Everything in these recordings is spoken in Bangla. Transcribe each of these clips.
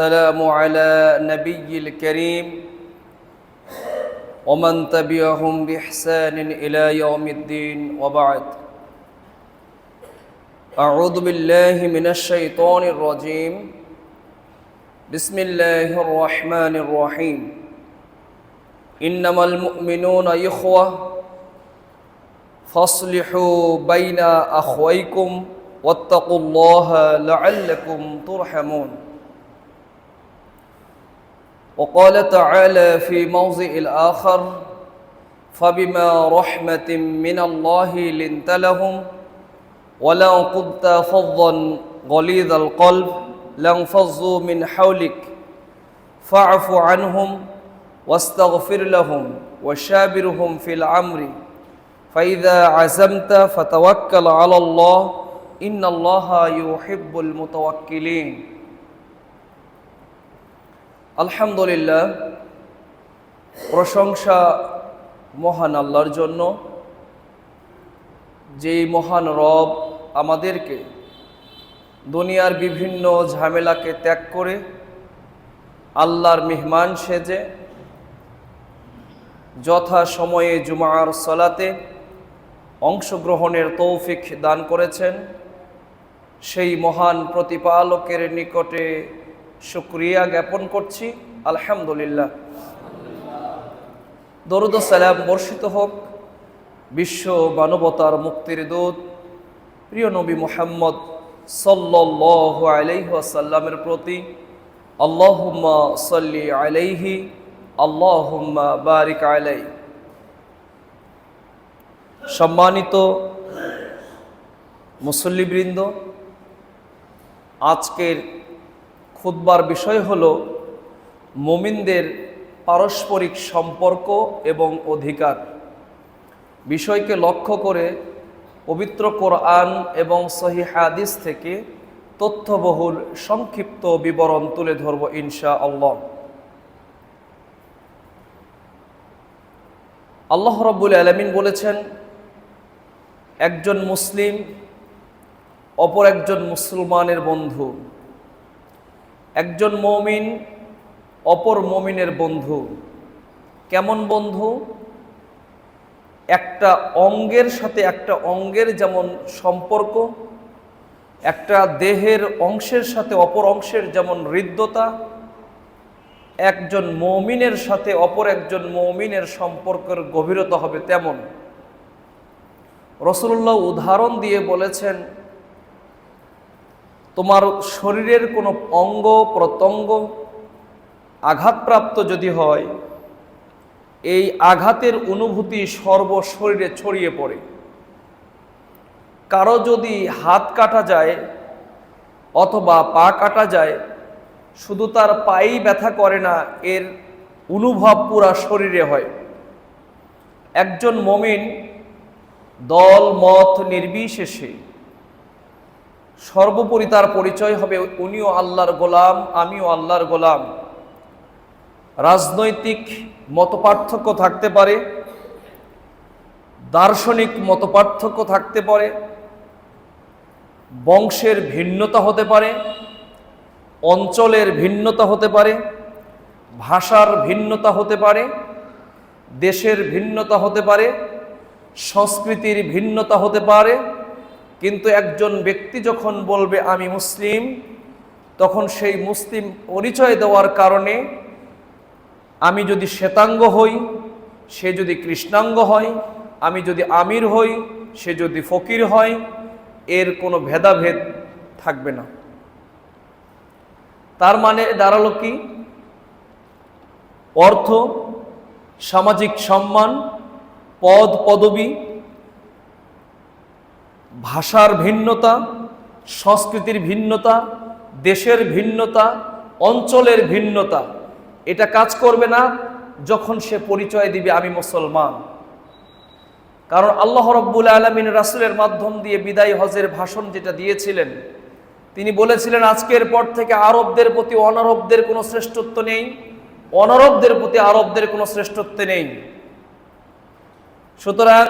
السلام على نبي الكريم ومن تبعهم بإحسان إلى يوم الدين وبعد. أعوذ بالله من الشيطان الرجيم. بسم الله الرحمن الرحيم. إنما المؤمنون إخوة فاصلحوا بين أخويكم واتقوا الله لعلكم ترحمون. وقال تعالى في موضع الآخر فبما رحمة من الله لنت لهم ولو كنت فظا غليظ القلب لانفضوا من حولك فاعف عنهم واستغفر لهم وشاورهم في الأمر فإذا عزمت فتوكل على الله إن الله يحب المتوكلين. আলহামদুলিল্লাহ, প্রশংসা মহান আল্লাহর জন্য, যেই মহান রব আমাদেরকে দুনিয়ার বিভিন্ন ঝামেলাকে ত্যাগ করে আল্লাহর মেহমান সেজে যথা সময়ে জুমার সালাতে অংশগ্রহণের তৌফিক দান করেছেন। সেই মহান প্রতিপালকের নিকটে শুকরিয়া জ্ঞাপন করছি, আলহামদুলিল্লাহ। দরুদ ও সালাম বর্ষিত হোক বিশ্ব মানবতার মুক্তির দূত প্রিয় নবী মুহাম্মদ সাল্লাল্লাহু আলাইহি ওয়াসাল্লামের প্রতি। আল্লাহুম্মা সাল্লি আলাইহি আল্লাহুম্মা বারিক আলাইহি। সম্মানিত মুসল্লিবৃন্দ, আজকের খুতবার বিষয় হলো মুমিনদের পারস্পরিক সম্পর্ক এবং অধিকার। বিষয়কে লক্ষ্য করে পবিত্র কোরআন এবং সহিহ হাদিস থেকে তথ্যবহুল সংক্ষিপ্ত বিবরণ তুলে ধরব ইনশাআল্লাহ। আল্লাহ রাব্বুল আলামিন বলেছেন, একজন মুসলিম অপর একজন মুসলমানের বন্ধু, একজন মুমিন অপর মুমিনের বন্ধু। কেমন বন্ধু? একটা অঙ্গের সাথে একটা অঙ্গের যেমন সম্পর্ক, একটা দেহের অংশের সাথে অপর অংশের যেমন হৃদ্যতা, একজন মুমিনের সাথে অপর একজন মুমিনের সম্পর্কের গভীরতা হবে তেমন। রাসূলুল্লাহ উদাহরণ দিয়ে বলেছেন, তোমার শরীরের কোনো অঙ্গ প্রত্যঙ্গ আঘাতপ্রাপ্ত যদি হয়, এই আঘাতের অনুভূতি সর্বশরীরে ছড়িয়ে পড়ে। কারো যদি হাত কাটা যায় অথবা পা কাটা যায়, শুধু তার পায়েই ব্যথা করে না, এর অনুভব পুরা শরীরে হয়। একজন মুমিন দল মত নির্বিশেষে সর্বোপরি তার পরিচয় হবে উনিও আল্লাহর গোলাম, আমিও আল্লাহর গোলাম। রাজনৈতিক মতপার্থক্য থাকতে পারে, দার্শনিক মতপার্থক্য থাকতে পারে, বংশের ভিন্নতা হতে পারে, অঞ্চলের ভিন্নতা হতে পারে, ভাষার ভিন্নতা হতে পারে, দেশের ভিন্নতা হতে পারে, সংস্কৃতির ভিন্নতা হতে পারে, কিন্তু একজন ব্যক্তি যখন বলবে আমি মুসলিম, তখন সেই মুসলিম পরিচয় দেওয়ার কারণে আমি যদি শ্বেতাঙ্গ হই, সে যদি কৃষ্ণাঙ্গ হয়, আমি যদি আমির হই, সে যদি ফকির হয়, এর কোনো ভেদাভেদ থাকবে না। তার মানে দাঁড়ালো কি? অর্থ, সামাজিক সম্মান, পদ পদবী, ভাষার ভিন্নতা, সংস্কৃতির ভিন্নতা, দেশের ভিন্নতা, অঞ্চলের ভিন্নতা, এটা কাজ করবে না যখন সে পরিচয় দিবে আমি মুসলমান। কারণ আল্লাহ রাব্বুল আলামিন রাসূলের মাধ্যম দিয়ে বিদায় হজের ভাষণ যেটা দিয়েছিলেন, তিনি বলেছিলেন আজকের পর থেকে আরবদের প্রতি অনারবদের কোনো শ্রেষ্ঠত্ব নেই, অনারবদের প্রতি আরবদের কোনো শ্রেষ্ঠত্ব নেই। সুতরাং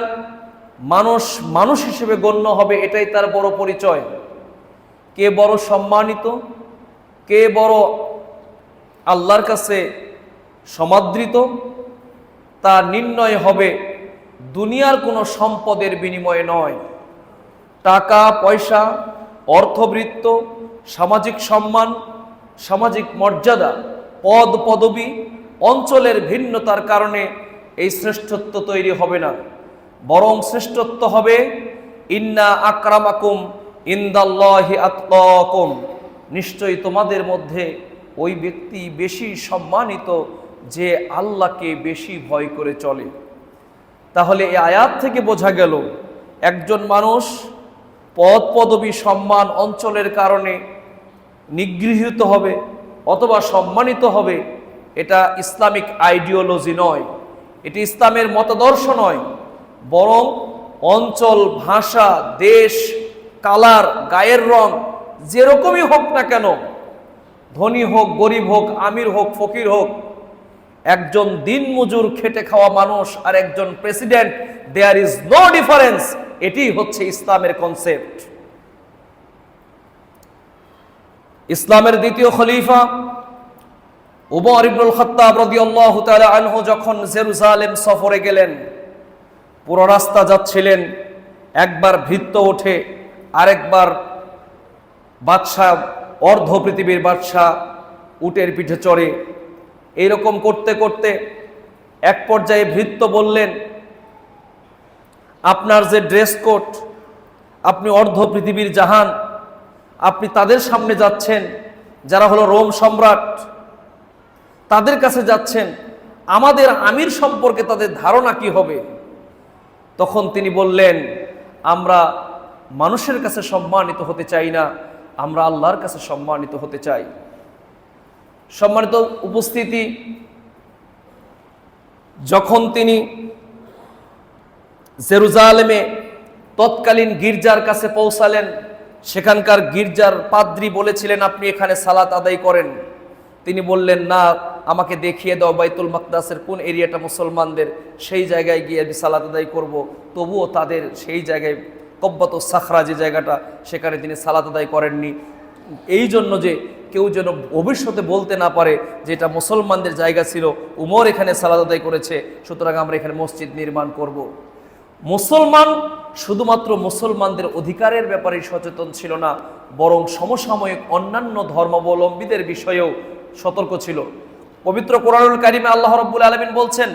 মানুষ মানুষ হিসেবে গণ্য হবে, এটাই তার বড় পরিচয়। কে বড় সম্মানিত, কে বড় আল্লাহর কাছে সমাদৃত, তা নির্ণয় হবে দুনিয়ার কোনো সম্পদের বিনিময়ে নয়। টাকা পয়সা, অর্থবৃত্ত, সামাজিক সম্মান, সামাজিক মর্যাদা, পদ পদবি, অঞ্চলের ভিন্নতার কারণে এই শ্রেষ্ঠত্ব তৈরি হবে না, বরং শ্রেষ্ঠত্ব হবে ইন্না আকরামাকুম ইনদাল্লাহি আতকাকুম, নিশ্চয়ই তোমাদের মধ্যে ওই ব্যক্তি বেশি সম্মানিত যে আল্লাহকে বেশি ভয় করে চলে। তাহলে এই আয়াত থেকে বোঝা গেল একজন মানুষ পদ পদবি সম্মান অঞ্চলের কারণে নিগৃহীত হবে অথবা সম্মানিত হবে, এটা ইসলামিক আইডিওলজি নয়, এটি ইসলামের মতাদর্শ নয়, বরং অঞ্চল, ভাষা, দেশ, কালার, গায়ের রং যেরকমই হোক না কেন, ধনী হোক, গরিব হোক, আমির হোক, ফকির হোক, একজন দিনমজুর খেটে খাওয়া মানুষ আর একজন president, there is no difference. এটি হচ্ছে ইসলামের কনসেপ্ট। ইসলামের দ্বিতীয় খলিফা উমর ইবনুল খাত্তাব রাদিয়াল্লাহু তাআলা আনহু যখন জেরুজালেম সফরে গেলেন, পুরো রাস্তা যাচ্ছিলেন, একবার ভৃত্য ওঠে, আরেকবার বাদশাহ, অর্ধ পৃথিবীর বাদশাহ উটের পিঠে চড়ে। এইরকম করতে করতে এক পর্যায়ে ভৃত্য বললেন, আপনার যে ড্রেস কোড, আপনি অর্ধ পৃথিবীর জাহান, আপনি তাদের সামনে যাচ্ছেন যারা হলো রোম সম্রাট, তাদের কাছে যাচ্ছেন, আমাদের আমির সম্পর্কে তাদের ধারণা কি হবে? তখন তিনি বললেন, আমরা মানুষের কাছে সম্মানিত হতে চাই না, আমরা আল্লাহর কাছে সম্মানিত হতে চাই। সম্মানিত উপস্থিতি, যখন তিনি জেরুজালেমে তৎকালীন গির্জার কাছে পৌঁছালেন, সেখানকার গির্জার পাদ্রী বলেছিলেন, আপনি এখানে সালাত আদায় করেন। তিনি বললেন, না, আমাকে দেখিয়ে দাও বাইতুল মাকদাসের কোন এরিয়াটা মুসলমানদের, সেই জায়গায় গিয়ে আমি সালাত আদায় করব। তবুও তাদের সেই জায়গায় কব্বাতুস সাখরা যে জায়গাটা, সেখানে তিনি সালাত আদায় করেননি, এই জন্য যে কেউ যেন ভবিষ্যতে বলতে না পারে যে এটা মুসলমানদের জায়গা ছিল, উমর এখানে সালাত আদায় করেছে, সুতরাং আমরা এখানে মসজিদ নির্মাণ করব। মুসলমান শুধুমাত্র মুসলমানদের অধিকারের ব্যাপারে সচেতন ছিল না, বরং সমসাময়িক অন্যান্য ধর্মাবলম্বীদের বিষয়েও সতর্ক ছিল। পবিত্র কোরআনুল কারিমে আল্লাহ রাব্বুল আলামিন বলছেন,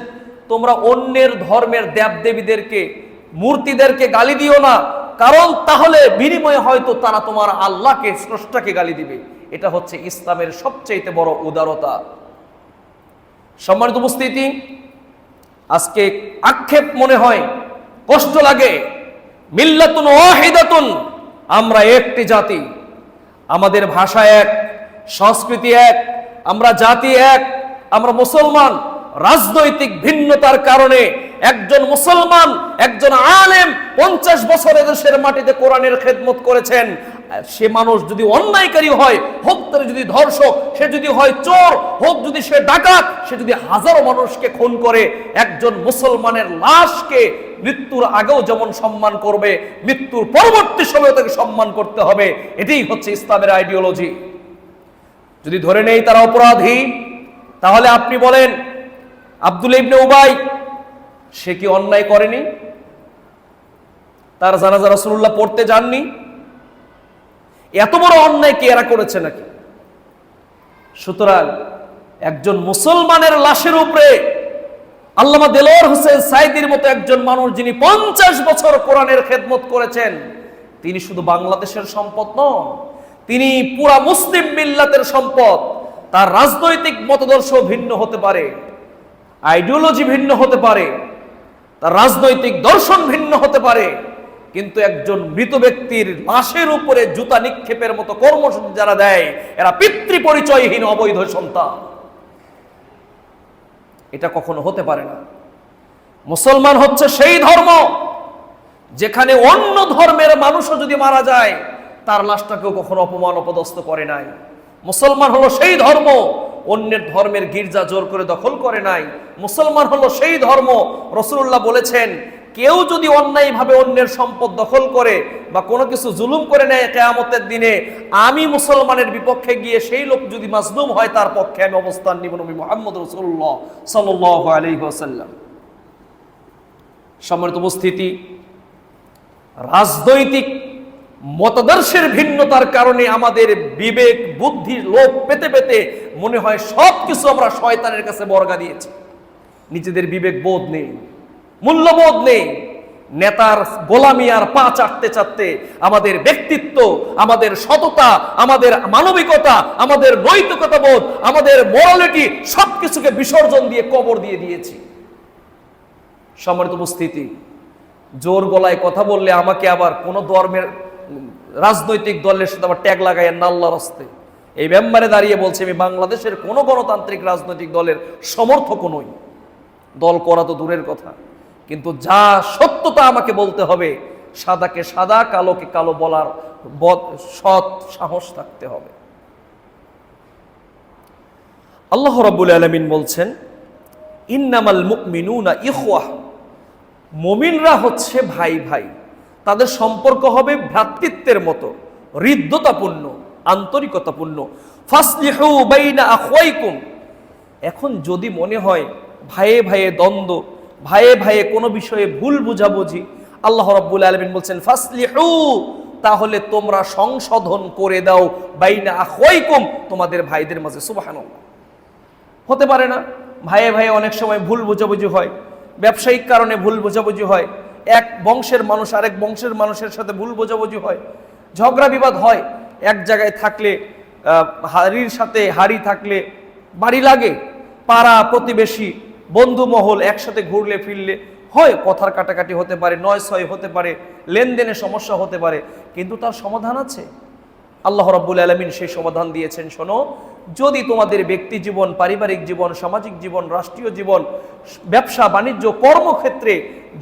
তোমরা অন্যের ধর্মের দেবদেবীদেরকে, মূর্তিদেরকে গালি দিও না, কারণ তাহলে বিনিময়ে হয়তো তারা তোমার আল্লাহকে, স্রষ্টাকে গালি দিবে। এটা হচ্ছে ইসলামের সবচেয়ে বড় উদারতা। সম্মানিত উপস্থিতি, আজকে আক্ষেপ মনে হয়, কষ্ট লাগে, মিল্লাতুন ওয়াহিদাতুন, আমরা একটি জাতি, আমাদের ভাষা এক, সংস্কৃতি এক, আমরা জাতি এক, আমরা মুসলমান। রাজনৈতিক ভিন্নতার কারণে একজন মুসলমান, একজন আলেম 50 বছর দেশের মাটিতে কোরআনের খেদমত করেছেন, সে মানুষ যদি অন্যায়কারী হয়, হোক তার যদি ধর্ষক, সে যদি হয় চোর, হোক যদি সে ডাকাত, সে যদি হাজারো মানুষকে খুন করে, একজন মুসলমানের লাশকে মৃত্যুর আগেও যেমন সম্মান করবে, মৃত্যুর পরবর্তী সময়ে তাকে সম্মান করতে হবে। এটাই হচ্ছে ইসলামের আইডিওলজি। যদি ধরে নেই তারা অপরাধী, তাহলে আপনি বলেন আব্দুল্লাহ ইবনে উবাই, সে কি অন্যায় করেনি? তার জানাজা রাসূলুল্লাহ পড়তে যাননি? এত বড় অন্যায় কি এরা করেছে নাকি? সুতরাং একজন মুসলমানের লাশের উপরে আল্লামা দেলোয়ার হোসেন সাইদির মতো একজন মানুষ, যিনি 50 বছর কোরআনের খেদমত করেছেন, তিনি শুধু বাংলাদেশের সম্পদ নন, তিনি পুরা মুসলিম মিল্লাতের সম্পদ। তার রাজনৈতিক মতাদর্শ ভিন্ন হতে পারে, আইডিওলজি ভিন্ন হতে পারে, তার রাজনৈতিক দর্শন ভিন্ন হতে পারে, কিন্তু একজন মৃত ব্যক্তির লাশের উপরে জুতা নিক্ষেপের মতো কর্মসূচি যারা দেয়, এরা পিতৃ পরিচয়হীন অবৈধ সন্তান। এটা কখনো হতে পারে না। মুসলমান হচ্ছে সেই ধর্ম যেখানে অন্য ধর্মের মানুষও যদি মারা যায়, তার লাশটাকেও কখনো অপমান অপদস্থ করে নাই। মুসলমান হলো সেই ধর্ম অন্যের ধর্মের গির্জা জোর করে দখল করে নাই। মুসলমান হলো সেই ধর্ম, রাসূলুল্লাহ বলেছেন, কেউ যদি অন্যায়ভাবে অন্যের সম্পদ দখল করে বা কোনো কিছু জুলুম করে নেয়, কিয়ামতের দিনে আমি মুসলমানের বিপক্ষে গিয়ে সেই লোক যদি মাজলুম হয় তার পক্ষে আমি অবস্থান নিব। নবী মুহাম্মদ রাসূলুল্লাহ সাল্লাল্লাহু আলাইহি ওয়াসাল্লাম। সম্মানিত উপস্থিতি, রাজনৈতিক মতাদর্শের ভিন্নতার কারণে আমাদের বিবেক বুদ্ধি লোভ পেতে পেতে মনে হয় সব কিছু আমরা শয়তানের কাছে বর্গা দিয়েছি। নিজেদের বিবেক বোধ নেই, মূল্যবোধ নেই। নেতার গোলামি আর পা চাটতে চাটতে আমাদের ব্যক্তিত্ব, আমাদের সততা, আমাদের মানবিকতা, আমাদের নৈতিকতা বোধ, আমাদের মোরালিটি সবকিছুকে বিসর্জন দিয়ে কবর দিয়ে দিয়েছি। সম্মানিত উপস্থিতি, জোর গলায় কথা বললে আমাকে আবার কোন ধর্মের রাজনৈতিক দলের সাথে আবার ট্যাগ লাগায় না আল্লাহর রাস্তায়। এই মেম্বারে দাঁড়িয়ে বলছে আমি বাংলাদেশের কোনো গণতান্ত্রিক রাজনৈতিক দলের সমর্থক নই। দল করা তো দূরের কথা, কিন্তু যা সত্যতা আমাকে বলতে হবে, সাদাকে সাদা কালোকে কালো বলার সৎ সাহস থাকতে হবে। আল্লাহ রাব্বুল আলামিন বলছেন ইন্নামাল মুমিনুনা ইখওয়াহ, মুমিনরা হচ্ছে ভাই ভাই, তাদের সম্পর্ক হবে ভ্রাতৃত্বের মতো, হৃদ্যতাপূর্ণ, আন্তরিকতাপূর্ণ। ফাসলিহু বাইনা আখওয়াইকুম, এখন যদি মনে হয় ভাইয়ে ভাইয়ে দ্বন্দ্ব, ভাইয়ে ভাইয়ে কোনো বিষয়ে ভুল বুঝাবুঝি, আল্লাহ রাব্বুল আলামিন বলছেন ফাসলিহু, তাহলে তোমরা সংশোধন করে দাও বাইনা আখওয়াইকুম, তোমাদের ভাইদের মাঝে। সুবহানাল্লাহ। হতে পারে না ভাইয়ে ভাইয়ে অনেক সময় ভুল বুঝাবুঝি হয়, ব্যবসায়িক কারণে ভুল বোঝাবুঝি হয়, এক বংশের মানুষ আরেক বংশের মানুষের সাথে ভুল বোঝাবুঝি হয়, ঝগড়া বিবাদ হয়। এক জায়গায় থাকলে হাড়ির সাথে হাড়ি থাকলে বাড়ি লাগে, পাড়া প্রতিবেশী বন্ধু মহল একসাথে ঘুরলে ফিরলে হয়, কথার কাটাকাটি হতে পারে, নয় ছয় হতে পারে, লেনদেনে সমস্যা হতে পারে, কিন্তু তার সমাধান আছে। আল্লাহ রাব্বুল আলামিন সেই সমাধান দিয়েছেন। শোনো, যদি তোমাদের ব্যক্তি জীবন, পারিবারিক জীবন, সামাজিক জীবন, রাষ্ট্রীয় জীবন, ব্যবসা বাণিজ্য, কর্মক্ষেত্রে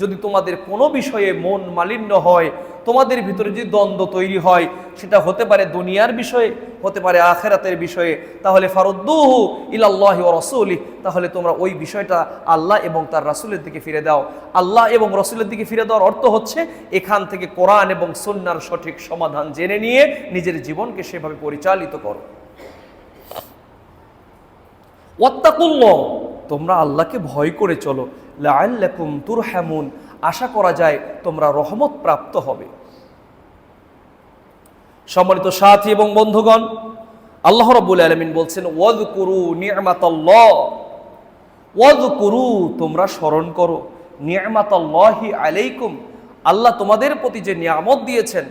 যদি তোমাদের কোনো বিষয়ে মন মালিন্য হয়, তোমাদের ভিতরে যদি দ্বন্দ্ব তৈরি হয়, সেটা হতে পারে দুনিয়ার বিষয়ে, হতে পারে আখিরাতের বিষয়ে, তাহলে ফারুদ্দুহু ইলাল্লাহি ওয়া রাসূলিহি, তাহলে তোমরা ওই বিষয়টা আল্লাহ এবং তার রাসূলের দিকে ফিরে দাও। আল্লাহ এবং রাসূলের দিকে ফিরে দেওয়ার অর্থ হচ্ছে এখান থেকে কোরআন এবং সুন্নাহর সঠিক সমাধান জেনে নিয়ে নিজের জীবনকে সেভাবে পরিচালিত করো। ওয়াত্তাকুল্লাহ, তোমরা আল্লাহকে ভয় করে চলো। লাআল্লাকুম তুরহামুন, আশা করা যায় তোমরা রহমত প্রাপ্ত হবে। সম্মানিত সাথী এবং বন্ধুগণ, আল্লাহ রাব্বুল আলামিন বলছেন ওয়াযকুরু নি'মাতাল্লাহ, ওয়াযকুরু, তোমরা স্মরণ করো, নি'মাতাল্লাহি আলাইকুম, আল্লাহ তোমাদের প্রতি যে নিয়ামত দিয়েছেন।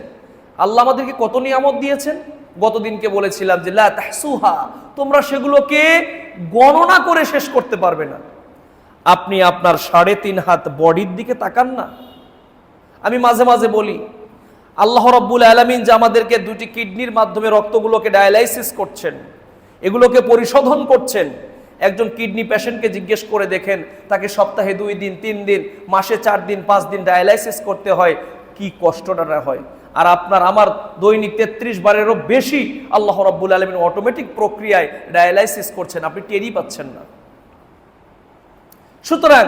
আল্লাহ আমাদেরকে কত নিয়ামত দিয়েছেন, গতদিনকে বলেছিলাম যে লা তাহসুহা, তোমরা সেগুলোকে গণনা করে শেষ করতে পারবে না। আপনি আপনার 3.5 হাত বডির দিকে তাকান না। আমি মাঝে মাঝে বলি আল্লাহ রাব্বুল আলামিন যে আমাদেরকে 2টি কিডনির মাধ্যমে রক্তগুলোকে ডায়ালাইসিস করছেন, এগুলোকে পরিশোধন করছেন। একজন কিডনি পেশেন্টকে জিজ্ঞেস করে দেখেন, তাকে সপ্তাহে 2 দিন 3 দিন, মাসে 4 দিন 5 দিন ডায়ালাইসিস করতে হয়, কি কষ্টটা না হয়। আর আপনার আমার দৈনিক 33 বারেরও বেশি আল্লাহ রাব্বুল আলামিন অটোমেটিক প্রক্রিয়ায় ডায়ালাইসিস করছেন, আপনি টেরই পাচ্ছেন না। সুতরাং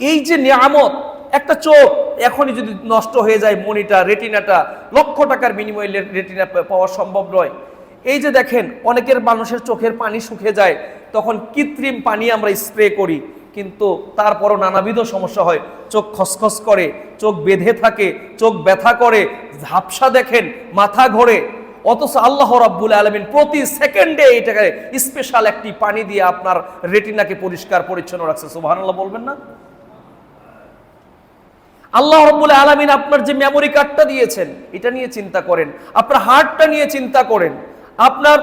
এই যে নিয়ামত, একটা চোখ এখনই যদি নষ্ট হয়ে যায়, মনিটা রেটিনাটা, লক্ষ টাকার বিনিময়ে রেটিনা পাওয়া সম্ভব নয়। এই যে দেখেন অনেকের মানুষের চোখের পানি শুকিয়ে যায়, তখন কৃত্রিম পানি আমরা স্প্রে করি, কিন্তু তারপরও নানাবিধ সমস্যা হয়। চোখ খসখস করে, চোখ বেঁধে থাকে, চোখ ব্যথা করে, ঝাপসা দেখেন, মাথা ঘোরে। অথচ আল্লাহ রাব্বুল আলামিন প্রতি সেকেন্ডে এটাকে স্পেশাল একটি পানি দিয়ে আপনার রেটিনাকে পরিষ্কার পরিচ্ছন্ন রাখছে। সুবহানাল্লাহ বলবেন না? আল্লাহ রাব্বুল আলামিন আপনার যে মেমোরি কার্ডটা দিয়েছেন, এটা নিয়ে চিন্তা করেন, আপনার হার্টটা নিয়ে চিন্তা করেন, আপনার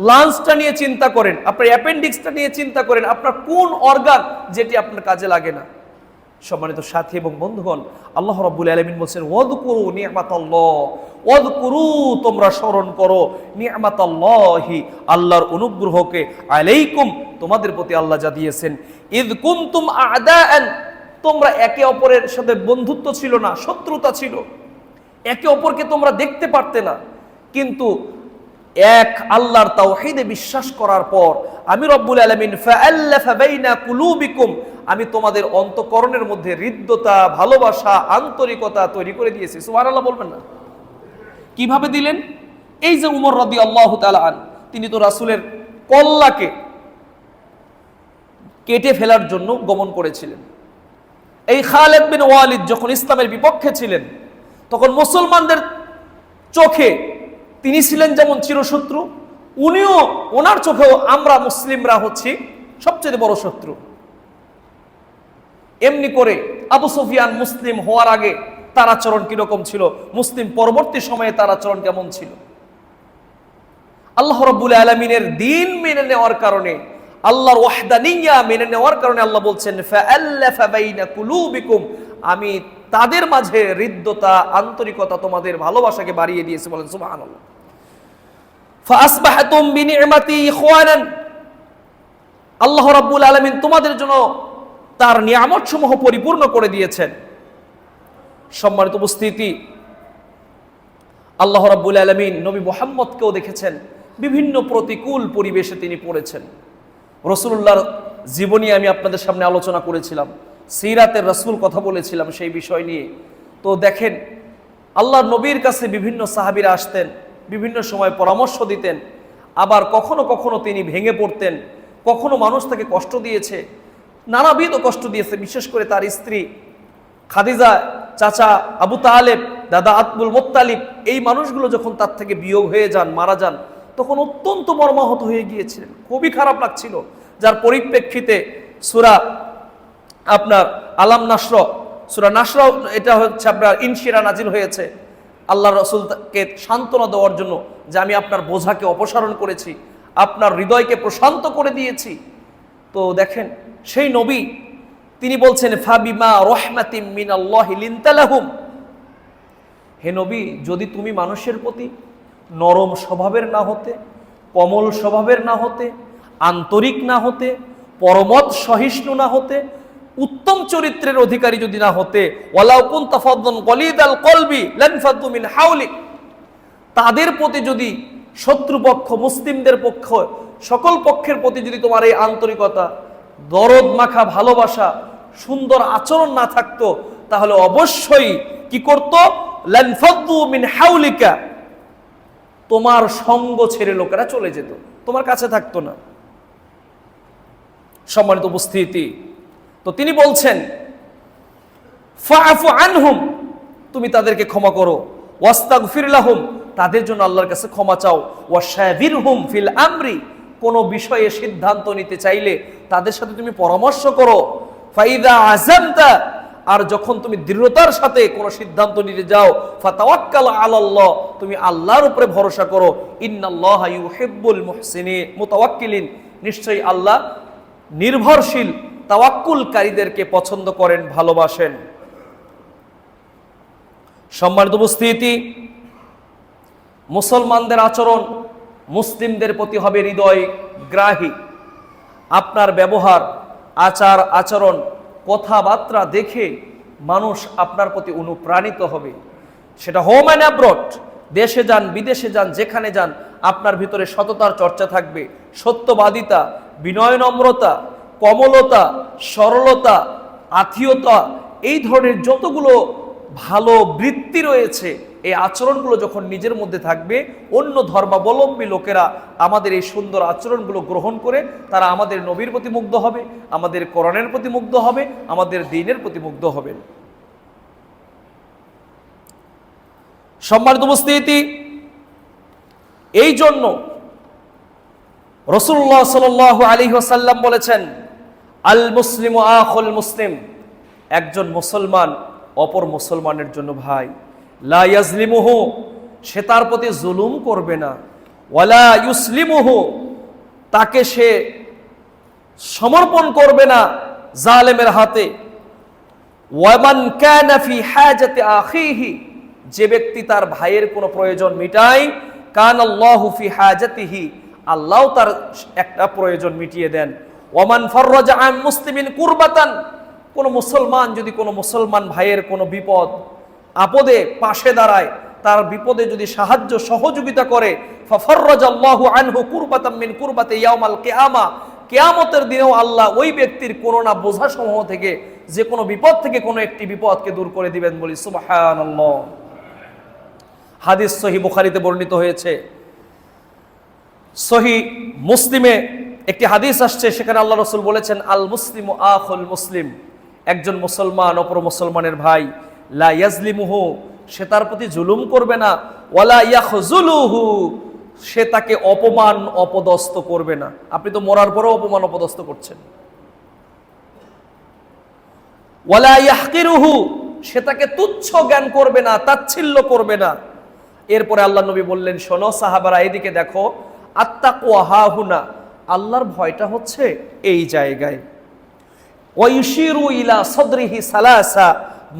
লাংসটা নিয়ে চিন্তা করেন, আপনার অ্যাপেন্ডিক্সটা নিয়ে চিন্তা করেন, আপনার কোন অর্গান যেটি আপনার কাজে লাগে না। সম্মানিত সাথী এবং বন্ধুগণ, আল্লাহ রাব্বুল আলামিন বলেন ওয়াযকুরু নি'মাতাল্লাহ, ওয়াযকুরু, তোমরা স্মরণ করো, নি'মাতাল্লাহি, আল্লাহর অনুগ্রহকে, আলাইকুম, তোমাদের প্রতি আল্লাহ যা দিয়েছেন। ইয কুনতুম আ'দাআন, তোমরা একে অপরের সাথে বন্ধুত্ব ছিল না, শত্রুতা ছিল, একে অপরকে তোমরা দেখতে পারতে না, কিন্তু এক আল্লাহর তাওহীদে বিশ্বাস করার পর আমি রব্বুল আলামিন ফাআল্লাফা বাইনা কুলুবিকুম, আমি তোমাদের অন্তঃকরণের মধ্যে হৃদ্যতা, ভালোবাসা, আন্তরিকতা তৈরি করে দিয়েছি। সুবহানাল্লাহ বলবেন না? কিভাবে দিলেন? এই যে উমর রাদিয়াল্লাহু তাআলা আন, তিনি তো রাসূলের কল্লাকে কেটে ফেলার জন্য গমন করেছিলেন। এই খালিদ বিন ওয়ালিদ যখন ইসলামের বিপক্ষে ছিলেন, তখন মুসলমানদের চোখে তিনি ছিলেন যেমন চিরশত্রু, উনিও ওনার চোখেও আমরা মুসলিমরা হচ্ছি সবচেয়ে বড় শত্রু। এমনি করে আবু সুফিয়ান মুসলিম হওয়ার আগে তার আচরণ কিরকম ছিল, মুসলিম পরবর্তী সময়ে তার আচরণ কেমন ছিল। আল্লাহ রাব্বুল আলামিনের দ্বীন মেনে নেওয়ার কারণে, আল্লাহর ওয়াহদানিয়্যা মেনে নেওয়ার কারণে আল্লাহ বলছেন ফাআল্লাফা বাইনা কুলুবিকুম, আমি তাদের মাঝে হৃদ্যতা, আন্তরিকতা, তোমাদের ভালোবাসাকে বাড়িয়ে দিয়েছি। বলেন সুবহানাল্লাহ। ফাআসবাহতুম বিনি'মাতি ইখওয়ানান, আল্লাহ রাব্বুল আলামিন তোমাদের জন্য তার নিয়ামত সমূহ পরিপূর্ণ করে দিয়েছেন। সম্মানিত উপস্থিতি, আল্লাহ রাব্বুল আলামিন নবী মুহাম্মদকেও দেখেছেন বিভিন্ন প্রতিকূল পরিবেশে তিনি পড়েছেন। রাসূলুল্লাহর জীবনী আমি আপনাদের সামনে আলোচনা করেছিলাম, সিরাতের রাসূল কথা বলেছিলাম সেই বিষয় নিয়ে। তো দেখেন, আল্লাহর নবীর কাছে বিভিন্ন সাহাবীরা আসতেন, বিভিন্ন সময় পরামর্শ দিতেন, আবার কখনো কখনো তিনি ভেঙে পড়তেন, কখনো মানুষ তাকে কষ্ট দিয়েছে, নানাবিধ কষ্ট দিয়েছে। বিশেষ করে তার স্ত্রী খাদিজা, চাচা আবু তালেব, দাদা আব্দুল মুত্তালিব, এই মানুষগুলো যখন তার থেকে বিয়োগ হয়ে যান, মারা যান, তখন অত্যন্ত মর্মাহত হয়ে গিয়েছিলেন, খুবই খারাপ লাগছিল। যার পরিপ্রেক্ষিতে সূরা আপনার আলাম নাসর, সূরা নাসর, এটা হচ্ছে আপনার ইনশিরা নাজিল হয়েছে আল্লাহ রাসূলকে সান্ত্বনা দেওয়ার জন্য, যে আমি আপনার বোঝাকে অপসারণ করেছি, আপনার হৃদয়কে প্রশান্ত করে দিয়েছি। তো দেখেন, সেই নবী তিনি বলছেন ফাবিমা রাহমাতিম মিনাল্লাহি লিনতা লাহুম, হে নবী, যদি তুমি মানুষের প্রতি নরম স্বভাবের না হতে, কোমল স্বভাবের না হতে, আন্তরিক না হতে, পরমত সহিষ্ণু না হতে, উত্তম চরিত্রের অধিকারী যদি না হতে, ওয়ালাউ কুনতা ফাদদান গলিদাল কলবি লানফাদু মিন হাওলিক, তাদের প্রতি যদি শত্রুপক্ষ, মুসলিমদের পক্ষ, সকল পক্ষের প্রতি যদি তোমার এই আন্তরিকতা, দরদ মাখা ভালোবাসা, সুন্দর আচরণ না থাকতো, তাহলে অবশ্যই কি করত? লানফাদু মিন হাওলিকা, তোমার সঙ্গ ছেড়ে লোকেরা চলে যেত, তোমার কাছে থাকতো না। সম্মানিত উপস্থিতি, তো তিনি বলছেন ফাআফু আনহুম, তুমি তাদেরকে ক্ষমা করো, ওয়াস্তাগফির লাহুম, তাদের জন্য আল্লাহর কাছে ক্ষমা চাও, ওয়াশাবিরহুম ফিল আমরি, কোন বিষয়ে সিদ্ধান্ত নিতে চাইলে তাদের সাথে তুমি পরামর্শ করো। ফাইদা আযামতা, আর যখন তুমি দৃঢ়তার সাথে কোনো সিদ্ধান্ত নিতে যাও, ফাতাওয়াক্কাল আলাল্লাহ, তুমি আল্লাহর উপরে ভরসা করো। ইন্নাল্লাহা ইউহিব্বুল মুহসিনিন মুতাওয়াক্কিলিন, নিশ্চয়ই আল্লাহ নির্ভরশীল তাওয়াক্কুলকারীদেরকে পছন্দ করেন, ভালোবাসেন। সম্মানিত উপস্থিতি, মুসলমানদের আচরণ মুসলিমদের প্রতি হবে হৃদয় গ্রাহী। আপনার ব্যবহার, আচার আচরণ, কথাবার্তা দেখে মানুষ আপনার প্রতি অনুপ্রাণিত হবে। সেটা হোম অ্যান্ড অ্যাব্রড, দেশে যান, বিদেশে যান, যেখানে যান, আপনার ভিতরে সততার চর্চা থাকবে, সত্যবাদিতা, বিনয় নম্রতা, কমলতা, সরলতা, আত্মীয়তা, এই ধরনের যতগুলো ভালো বৃত্তি রয়েছে, এই আচরণগুলো যখন নিজের মধ্যে থাকবে, অন্য ধর্মাবলম্বী লোকেরা আমাদের এই সুন্দর আচরণগুলো গ্রহণ করে তারা আমাদের নবীর প্রতি মুগ্ধ হবে, আমাদের কোরআনের প্রতি মুগ্ধ হবে, আমাদের দ্বীনের প্রতি মুগ্ধ হবেন। সম্মানিত উপস্থিতি, এই জন্য রাসূলুল্লাহ সাল্লাল্লাহু আলাইহি ওয়াসাল্লাম বলেছেন, আল মুসলিমু আখুল মুসলিম, একজন মুসলমান অপর মুসলমানের জন্য ভাই। লা ইয়াজলিমুহু, সে তার প্রতি জুলুম করবে না। ওয়ালা ইউসলিমুহু, তাকে সে সমর্পণ করবে না জালেমের হাতে। ওয়ামান কানা ফি হাজাতি আখিহি, যে ব্যক্তি তার ভাইয়ের কোনো প্রয়োজন মিটায়, কানাল্লাহু ফি হাজাতিহি, আল্লাহ তার একটা প্রয়োজন মিটিয়ে দেন। ওয়ামান ফাররাজা আন মুসলিমিন কুরবাতান, কোন মুসলমান যদি কোনো মুসলমান ভাইয়ের কোনো বিপদ আপদে পাশে দাঁড়ায়, তার বিপদে যদি সাহায্য সহযোগিতা করে, ফাফাররাজাল্লাহু আনহু কুরবাতাম মিন কুরবাতি ইয়াউমাল কিয়ামা, কিয়ামতের দিনেও আল্লাহ ওই ব্যক্তির করোনা বোঝা সমূহ থেকে, যে কোনো বিপদ থেকে কোনো একটি বিপদকে দূর করে দিবেন। বলি সুবহানাল্লাহ। হাদিস সহিহ বুখারীতে বর্ণিত হয়েছে। সহিহ মুসলিমে একটি হাদিস আসছে, সেখানে আল্লাহ রাসূল বলেছেন, আল মুসলিমু আখুল মুসলিম, একজন মুসলমান অপর মুসলমানের ভাই, লা ইয়াজলিমুহু, সে তার প্রতি জুলুম করবে না, ওয়ালা ইয়াখযুলুহু, সে তাকে অপমান অপদস্থ করবে না। আপনি তো মরার পরেও অপমান অপদস্থ করছেন। ওয়ালা ইয়াহকিরুহু, সে তাকে তুচ্ছ জ্ঞান করবে না, তাচ্ছিল্য করবে না। এরপরে আল্লাহ নবী বললেন, শোনো সাহাবারা, এদিকে দেখো, আত্তাকওয়া হাহুনা, আল্লাহর ভয়টা হচ্ছে এই জায়গায়। ওয়াইশিরু ইলা সাদরিহি সালাসা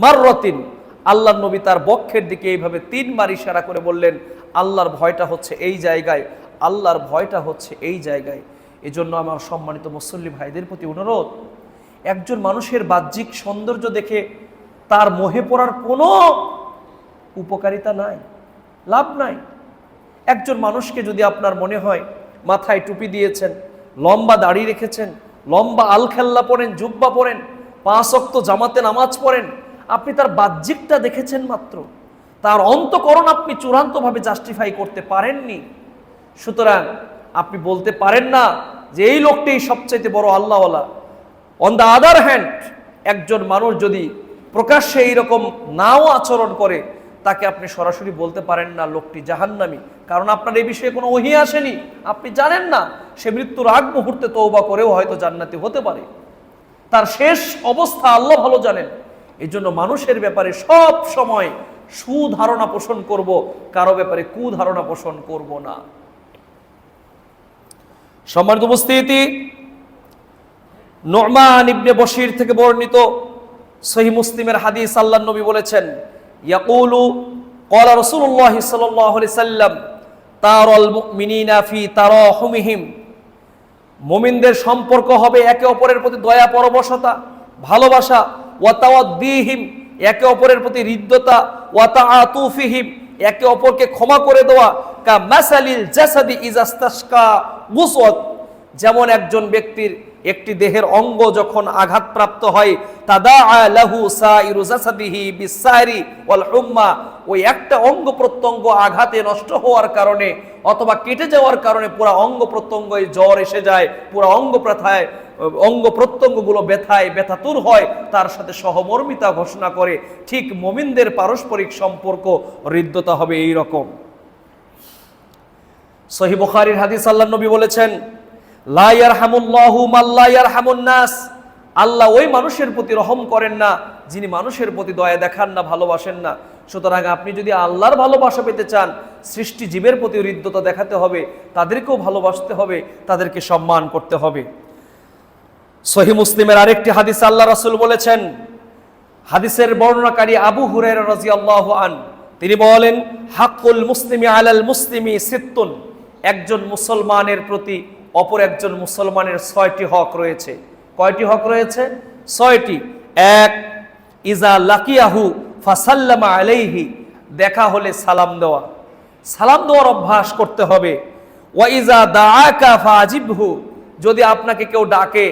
মাররাতিন, আল্লাহর নবী তার বক্ষের দিকে এইভাবে 3 বার ইশারা করে বললেন, আল্লাহর ভয়টা হচ্ছে এই জায়গায়, আল্লাহর ভয়টা হচ্ছে এই জায়গায়। এজন্য আমার সম্মানিত মুসল্লি ভাইদের প্রতি অনুরোধ, একজন মানুষের বাহ্যিক সৌন্দর্য দেখে তার মোহে পড়ার কোনো উপকারিতা নাই, লাভ নাই। একজন মানুষকে যদি আপনার মনে হয় মাথায় টুপি দিয়েছেন, লম্বা দাড়ি রেখেছেন, লম্বা আলখেল্লা পরেন, জুব্বা পরেন, 5 ওয়াক্ত জামাতে নামাজ পড়েন, আপনি তার বাহ্যিকটা দেখেছেন মাত্র, তার অন্তঃকরণ আপনি চূড়ান্তভাবে জাস্টিফাই করতে পারেননি। সুতরাং আপনি বলতে পারেন না যে এই লোকটাই সবচাইতে বড় আল্লাহওয়ালা। অন দ্য আদার হ্যান্ড, একজন মানুষ যদি প্রকাশ্যে এইরকম নাও আচরণ করে, তাকে আপনি সরাসরি বলতে পারেন না লোকটি জাহান্নামী, কারণ আপনার এই বিষয়ে কোনো ওহী আসেনি, আপনি জানেন না। সে মৃত্যুর আগ মুহূর্তে তওবা করেও হয়তো জান্নাতি হতে পারে, তার শেষ অবস্থা আল্লাহ ভালো জানেন। এই জন্য মানুষের ব্যাপারে সব সময় সুধারণা পোষণ করব, কারো ব্যাপারে কুধারণা পোষণ করব না। সম্মানিত উপস্থিতি, নু'মান ইবনে বশির থেকে বর্ণিত সহিহ মুসলিমের হাদিস, আল্লাহর নবী বলেছেন, ইয়াকুলু ক্বালা রাসূলুল্লাহ সাল্লাল্লাহু আলাইহি সাল্লাম, তারাল মুমিনিনা ফি তারাহুমিহিম, মুমিনদের সম্পর্ক হবে একে অপরের প্রতি দয়া পরবশতা, ভালোবাসা, ওয়া তাওয়াদ্দিহিম, একে অপরের প্রতি হৃদ্যতা, ওয়া তাআতুফিহিম, একে অপরকে ক্ষমা করে দেওয়া, কা মাসালিল জাসাদি ইজাস্তাশকা গুসওয়াত, যেমন একজন ব্যক্তির একটি দেহের অঙ্গ যখন আঘাতপ্রাপ্ত হয়, তাদাআ লাহু সাইরু জাসাদিহি বিসাইরি ওয়াল হুম্মা, ওই একটা অঙ্গ প্রত্যঙ্গ আঘাতে নষ্ট হওয়ার কারণে অথবা কেটে যাওয়ার কারণে পুরো অঙ্গ প্রত্যঙ্গে জ্বর এসে যায়, পুরো অঙ্গ প্রত্যঙ্গগুলো ব্যথায় ব্যথাতুর হয়, তার সাথে সহমর্মিতা ঘোষণা করে। ঠিক মুমিনদের পারস্পরিক সম্পর্ক হৃদ্যতা হবে এই রকম। সহিহ বুখারীর হাদিস, আল্লাহর নবী বলেছেন, লা ইয়ারহামুল্লাহু মান লা ইয়ারহামুন নাস, আল্লাহ ওই মানুষের প্রতি রহম করেন না যিনি মানুষের প্রতি দয়া দেখান না, ভালোবাসেন না। সুতরাং আপনি যদি আল্লাহর ভালোবাসা পেতে চান, সৃষ্টি জীবের প্রতি হৃদ্যতা দেখাতে হবে, তাদেরকেও ভালোবাসতে হবে, তাদেরকে সম্মান করতে হবে। সহিহ মুসলিমের আরেকটি হাদিস আল্লাহ রাসূল বলেছেন, হাদিসের বর্ণনাকারী আবু হুরায়রা রাদিয়াল্লাহু আন, তিনি বলেন, হাক্কুল মুসলিমি আলাল মুসলিমি সিত্তুন, একজন মুসলমানের প্রতি অপর একজন মুসলমানের 6টি হক রয়েছে। কয়টি হক রয়েছে? 6টি। 1, ইজা লাকিয়াহু ফাসাল্লামা আলাইহি, দেখা হলে সালাম দেওয়া, সালাম দেওয়ার অভ্যাস করতে হবে। ওয়া ইজা দাআকা ফাজিবহু, যদি আপনাকে কেউ ডাকে,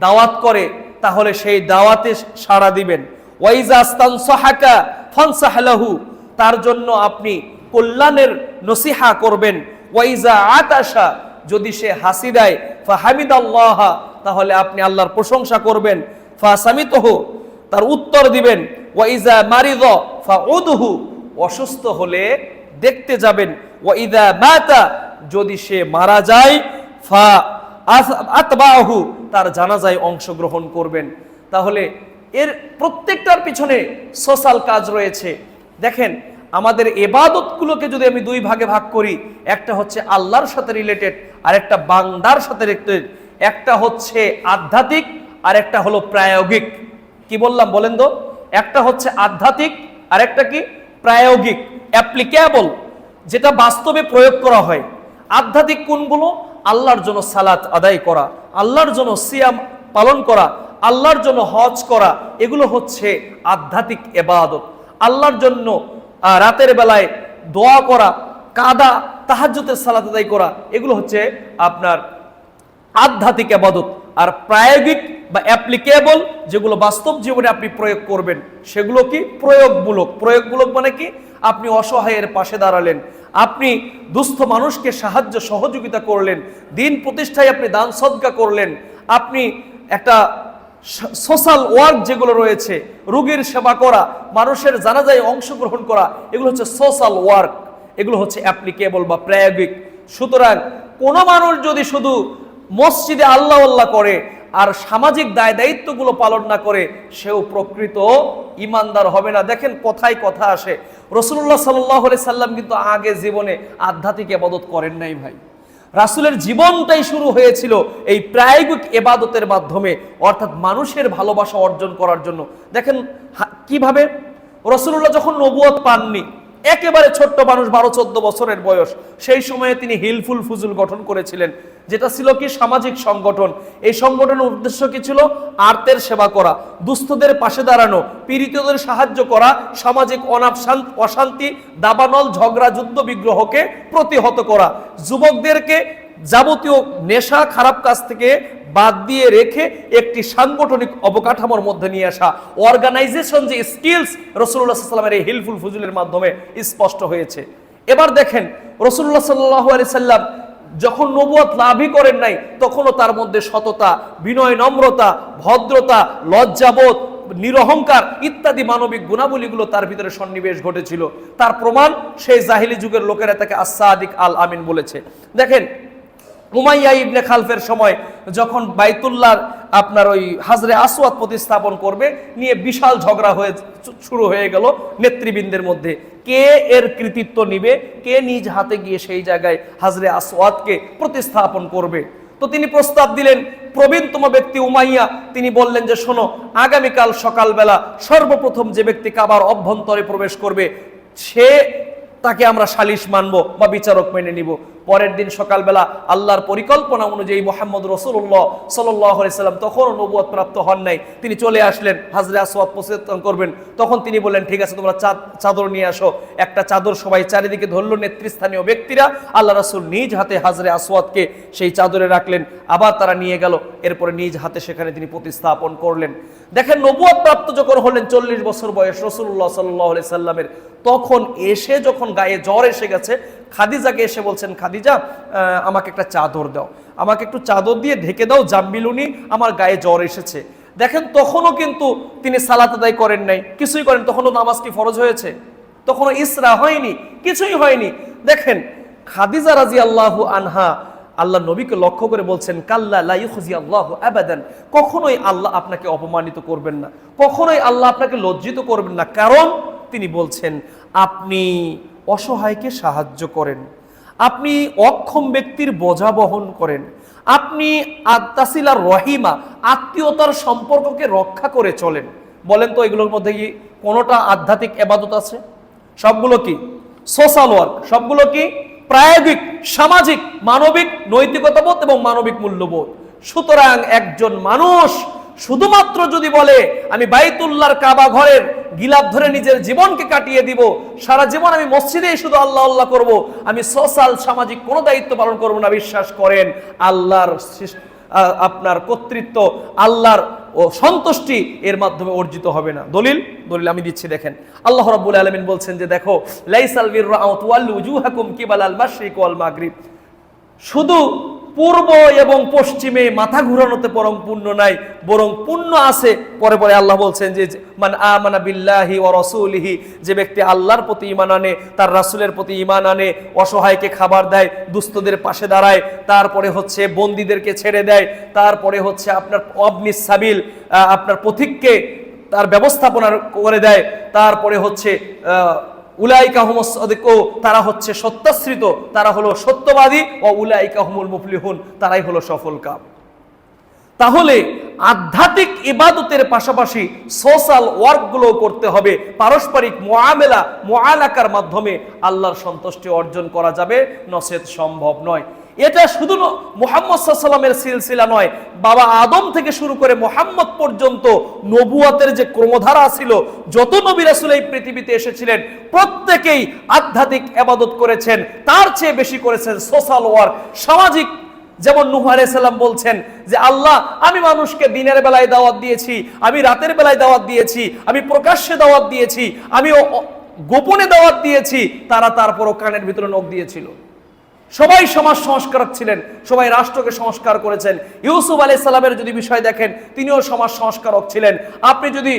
দাওয়াত করে, তাহলে সেই দাওয়াতে সাড়া দিবেন। ওয়া ইজা আস্তানসাহাকা ফানসাহ লাহু, তার জন্য আপনি কল্যাণের নসিহা করবেন। ওয়া ইজা আতাশা, যদি সে হাসি দেয়, ফাহামিদাল্লাহ, তাহলে আপনি আল্লাহর প্রশংসা করবেন। ফাসামিতহু, তার উত্তর দিবেন। ওয়া ইজা মারিদ ফাউদহু, অসুস্থ হলে দেখতে যাবেন। ওয়া ইজা মাতা, যদি সে মারা যায়, ফা আতবাহু, তার জানাজায় অংশগ্রহণ করবেন। তাহলে এর প্রত্যেকটার পিছনে সোশ্যাল কাজ রয়েছে। দেখেন, আমাদের ইবাদতগুলোকে যদি আমি 2 ভাগে ভাগ করি, একটা হচ্ছে আল্লাহর সাথে রিলেটেড, আর একটা বান্দার সাথে রিলেটেড। একটা হচ্ছে আধ্যাত্মিক, আর একটা হলো প্রায়োগিক। কি বললাম বলেন তো? একটা হচ্ছে আধ্যাত্মিক, আর একটা কি? প্রায়োগিক, অ্যাপ্লিকেবল, যেটা বাস্তবে প্রয়োগ করা হয়। আধ্যাত্মিক কোনগুলো? আল্লাহর জন্য সালাত আদায় করা, আল্লাহর জন্য সিয়াম পালন করা, আল্লাহর জন্য হজ করা, এগুলো হচ্ছে আধ্যাত্মিক ইবাদত। আল্লাহর জন্য রাতের বেলায় দোয়া করা, কাদা, তাহাজ্জুদের সালাত আদায় করা, এগুলো হচ্ছে আপনার আধ্যাত্মিক ইবাদত। আর প্রায়োগিক বা অ্যাপ্লিকেবল, যেগুলো বাস্তব জীবনে আপনি প্রয়োগ করবেন, সেগুলো কি প্রয়োগমূলক। প্রয়োগমূলক মানে কি? আপনি অসহায়ের পাশে দাঁড়ালেন, আপনি দুস্থ মানুষকে সাহায্য সহযোগিতা করলেন, দিন প্রতিষ্ঠায় আপনি দান সদকা করলেন, আপনি একটা সোশ্যাল ওয়ার্ক যেগুলো রয়েছে, রোগীর সেবা করা, মানুষের জানাজায় অংশগ্রহণ করা, এগুলো হচ্ছে সোশ্যাল ওয়ার্ক, এগুলো হচ্ছে অ্যাপ্লিকেবল বা প্রায়োগিক। সুতরাং কোনো মানুষ যদি শুধু মসজিদে আল্লাহ আল্লাহ করে আর সামাজিক দায় দায়িত্বগুলো পালন না করে, সেও প্রকৃত ইমানদার হবে না। দেখেন কথায় কথা আসে, রাসূলুল্লাহ সাল্লাল্লাহু আলাইহি সাল্লাম কিন্তু আগে জীবনে আধ্যাত্মিক ইবাদত করেন নাই ভাই। রাসূলের জীবনটাই শুরু হয়েছিল এই প্রায়োগিক ইবাদতের মাধ্যমে, অর্থাৎ মানুষের ভালোবাসা অর্জন করার জন্য। দেখেন কিভাবে রাসূলুল্লাহ যখন নবুয়ত পাননি, একেবারে ছোট্ট মানুষ, 12-14 বছরের বয়স, সেই সময়ে তিনি হিলফুল ফুজুল গঠন করেছিলেন, যেটা ছিল কি সামাজিক সংগঠন। এই সংগঠনের উদ্দেশ্য কি ছিল? আর্তের সেবা করা, দুস্থদের পাশে দাঁড়ানো, পীড়িতদের সাহায্য করা, সামাজিক অশান্তি, দাবানল, ঝগড়া, যুদ্ধ বিগ্রহকে প্রতিহত করা, যুবকদেরকে যাবতীয় নেশা, খারাপ কাজ থেকে বাদ দিয়ে রেখে একটি সাংগঠনিক অবকাঠামোর মধ্যে নিয়ে আসা, অর্গানাইজেশন যে স্কিলস রাসূলুল্লাহ সাল্লাল্লাহু আলাইহি ওয়াসাল্লামের এই হিলফুল ফুজুলের মাধ্যমে স্পষ্ট হয়েছে। এবার দেখেন রাসূলুল্লাহ সাল্লাল্লাহু আলাইহি ওয়াসাল্লাম যখন নবুয়ত লাভই করেন নাই, তখনও তার মধ্যে সততা, বিনয়, নম্রতা, ভদ্রতা, লজ্জাবোধ, নিরহংকার ইত্যাদি মানবিক গুণাবলীগুলো তার ভিতরে সন্নিবেশ ঘটেছিল। তার প্রমাণ সেই জাহিলি যুগের লোকেরা তাকে আস-সাদিক আল আমিন বলেছে। দেখেন উমাইয়া ইবনে খালফের সময় যখন বাইতুল্লাহ আপনার ওই হাজরে আসওয়াদ প্রতিস্থাপন করবে নিয়ে বিশাল ঝগড়া শুরু হয়ে গেল নেতৃবৃন্দের মধ্যে, কে এর কৃতিত্ব নিবে, কে নিজ হাতে গিয়ে সেই জায়গায় হাজরে আসওয়াদকে প্রতিস্থাপন করবে। তো তিনি প্রস্তাব দিলেন, প্রবীণতম ব্যক্তি উমাইয়া, তিনি বললেন যে শোনো, আগামীকাল সকালবেলা সর্বপ্রথম যে ব্যক্তি কাবার অভ্যন্তরে প্রবেশ করবে, তাকে আমরা সালিশ মানবো বা বিচারক মেনে নিব। পরের দিন সকালবেলা আল্লাহর পরিকল্পনা অনুযায়ী মুহাম্মদ রাসূলুল্লাহ সাল্লাল্লাহু আলাইহি সাল্লাম তখনও নবুয়ত প্রাপ্ত হন নাই, তিনি চলে আসলেন, হাজরে আসওয়াদ প্রতিস্থাপন করবেন। তখন তিনি বললেন, ঠিক আছে, তোমরা চাদর নিয়ে আসো। একটা চাদর সবাই চারিদিকে ধরল, নেতৃস্থানীয় ব্যক্তিরা। আল্লাহ রাসূল নিজ হাতে হাজরে আসওয়াদকে সেই চাদরে রাখলেন, আবার তারা নিয়ে গেল, এরপরে নিজ হাতে সেখানে তিনি প্রতিস্থাপন করলেন। দেখেন নবুয়ত প্রাপ্ত যখন হলেন 40 বছর বয়স রাসূলুল্লাহ সাল্লাল্লাহু আলাইহি সাল্লামের, তখন এসে যখন গায়ে জ্বর এসে গেছে, খাদিজাকে এসে বলছেন, খাদিজা আমাকে একটা চাদর দাও, আমাকে একটু চাদর দিয়ে ঢেকে দাও, জাম্বিলুনি, আমার গায়ে জ্বর এসেছে। দেখেন তখনও কিন্তু তিনি সালাত আদায় করেন নাই, কিছুই করেন। তখনও নামাজ কি ফরজ হয়েছে? তখনও ইসরা হয়নি, কিছুই হয়নি। দেখেন খাদিজা রাদিয়াল্লাহু আনহা আল্লাহ নবীকে লক্ষ্য করে বলছেন, কাল্লা লা ইউখজি আল্লাহু আবাদান, কখনোই আল্লাহ আপনাকে অপমানিত করবেন না, কখনোই আল্লাহ আপনাকে লজ্জিত করবেন না। কারণ তিনি বলছেন, আপনি অসহায়কে সাহায্য করেন, আপনি অক্ষম ব্যক্তির বোঝা বহন করেন, আপনি আত্তাসিলার রহিমা, আত্মীয়তার সম্পর্ককে রক্ষা করে চলেন। বলেন তো এগুলোর মধ্যে কি কোনোটা আধ্যাত্মিক ইবাদত আছে? সবগুলো কি সোশ্যাল ওয়ার্ক, সবগুলো কি প্রায়োগিক, সামাজিক, মানবিক নৈতিকতাবোধ এবং মানবিক মূল্যবোধ। সুতরাং একজন মানুষ শুধুমাত্র যদি বলে আমি বাইতুল্লাহর কাবা ঘরের গিলাফ ধরে নিজের জীবনকে কাটিয়ে দিব, সারা জীবন আমি মসজিদেই শুধু আল্লাহ আল্লাহ করব, আমি সোশ্যাল সামাজিক কোনো দায়িত্ব পালন করব না, বিশ্বাস করেন আল্লাহর আপনার কর্তৃত্ব, আল্লাহর ও সন্তুষ্টি এর মাধ্যমে অর্জিত হবে না। দলিল আমি দিচ্ছি, দেখেন আল্লাহ রাব্বুল আলামিন বলছেন যে দেখো, লাইসাল বিররা আন তুওয়াল্লু উজুহাকুম কিবালাল মাশরিক ওয়াল মাগরিব, শুধু পূর্ব এবং পশ্চিমে মাথা ঘুরানোতে বরং পুণ্য নাই, বরং পুণ্য আছে। পরে পরে আল্লাহ বলছেন যে মান আমানা বিল্লাহি ওয়া রাসূলিহি, যে ব্যক্তি আল্লাহর প্রতি ঈমান আনে, তার রাসূলের প্রতি ঈমান আনে, অসহায়কে খাবার দেয়, দুস্থদের পাশে দাঁড়ায়, তারপরে হচ্ছে বন্দীদেরকে ছেড়ে দেয়, তারপরে হচ্ছে আপনার অবনিস সাবিল, আপনার পথিককে তার ব্যবস্থাপনা করে দেয়, তারপরে হচ্ছে উলাইকা হুমুস সাদিকুন, তারা হচ্ছে সত্যাশ্রিত, তারা হলো সত্যবাদী, ও উলাইকা হুমুল মুফলিহুন, তারাই হলো সফলকাম। তাহলে আধ্যাত্মিক ইবাদতের পাশাপাশি সোশ্যাল ওয়ার্কগুলো করতে হবে, পারস্পরিক মুআলাকার মাধ্যমে আল্লাহর সন্তুষ্টি অর্জন করা যাবে, নচেত সম্ভব নয়। এটা শুধু মুহাম্মদ সাল্লাল্লাহু আলাইহি ওয়াসাল্লামের সিলসিলা নয়, বাবা আদম থেকে শুরু করে মুহাম্মদ পর্যন্ত নবুয়তের যে ক্রমধারা ছিল, যত নবী রাসূল এই পৃথিবীতে এসেছিলেন প্রত্যেকেই আধ্যাত্মিক ইবাদত করেছেন, তার চেয়ে বেশি করেছেন সোশ্যাল ওয়ার্ক, সামাজিক। যেমন নূহ আলাইহিস সালাম বলছেন যে আল্লাহ, আমি মানুষকে দিনের বেলায় দাওয়াত দিয়েছি, আমি রাতের বেলায় দাওয়াত দিয়েছি, আমি প্রকাশ্যে দাওয়াত দিয়েছি, আমি গোপনে দাওয়াত দিয়েছি, তারা তারপরও কানের ভিতরে নখ দিয়েছিল। সবাই সমাজ সংস্কারক ছিলেন, সবাই রাষ্ট্রকে সংস্কার করেছেন। ইউসুফ আলাইহিস সালামের যদি বিষয় দেখেন, তিনিও সমাজ সংস্কারক ছিলেন। আপনি যদি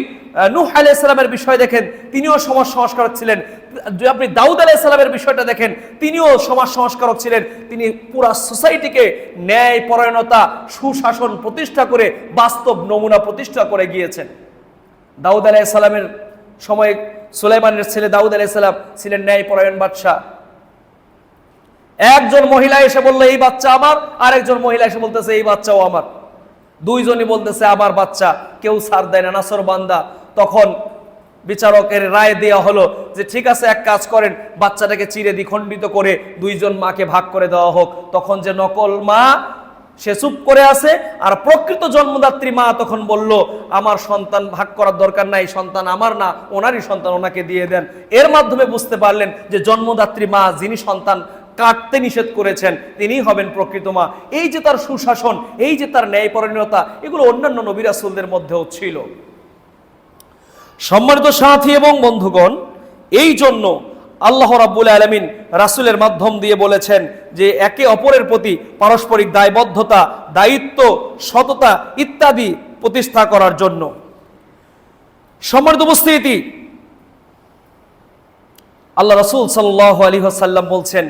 নূহ আলাইহিস সালামের বিষয় দেখেন, তিনিও সমাজ সংস্কারক ছিলেন। যদি আপনি দাউদ আলাইহিস সালামের বিষয়টা দেখেন, তিনিও সমাজ সংস্কারক ছিলেন। তিনি পুরা সোসাইটিকে ন্যায় পরায়ণতা, সুশাসন প্রতিষ্ঠা করে বাস্তব নমুনা প্রতিষ্ঠা করে গিয়েছেন। দাউদ আলাইহিস সালামের সময় সুলাইমানের ছেলে দাউদ আলাইহিস সালাম ছিলেন ন্যায় পরায়ণ বাদশাহ। একজন মহিলা এসে বললো এই বাচ্চা আমার, আর একজন মহিলা এসে বলতেছে এই বাচ্চাও আমার। দুইজনই বলতেছে আমার বাচ্চা, কেউ ছাড় দেয় না, নাছরবান্দা। তখন বিচারকের রায় দেওয়া হলো যে ঠিক আছে, এক কাজ করেন, বাচ্চাটাকে চিরে দ্বিখণ্ডিত করে দুইজন মাকে ভাগ করে দেওয়া হোক। তখন যে নকল মা, সে চুপ করে আছে, আর প্রকৃত জন্মদাত্রী মা তখন বলল আমার সন্তান ভাগ করার দরকার নাই, সন্তান আমার না, ওনারই সন্তান, ওনাকে দিয়ে দেন। এর মাধ্যমে বুঝতে পারলেন যে জন্মদাত্রী মা, যিনি সন্তান কাটতে নিষেধ করেছেন, তিনিই হবেন প্রকৃত মা। এই যে তার সুশাসন, এই যে তার ন্যায়পরায়ণতা, এগুলো অন্যান্য নবী রাসূলদের মধ্যেও ছিল। সম্মানিত সাথী এবং বন্ধুগণ, এই জন্য আল্লাহ রাব্বুল আলামিন রাসূলের মাধ্যম দিয়ে বলেছেন যে একে অপরের প্রতি পারস্পরিক দায়বদ্ধতা, দায়িত্ব, সততা ইত্যাদি প্রতিষ্ঠা করার জন্য। সম্মানিত উপস্থিতি, আল্লাহ রাসূল সাল্লাল্লাহু আলাইহি ওয়াসাল্লাম বলছেন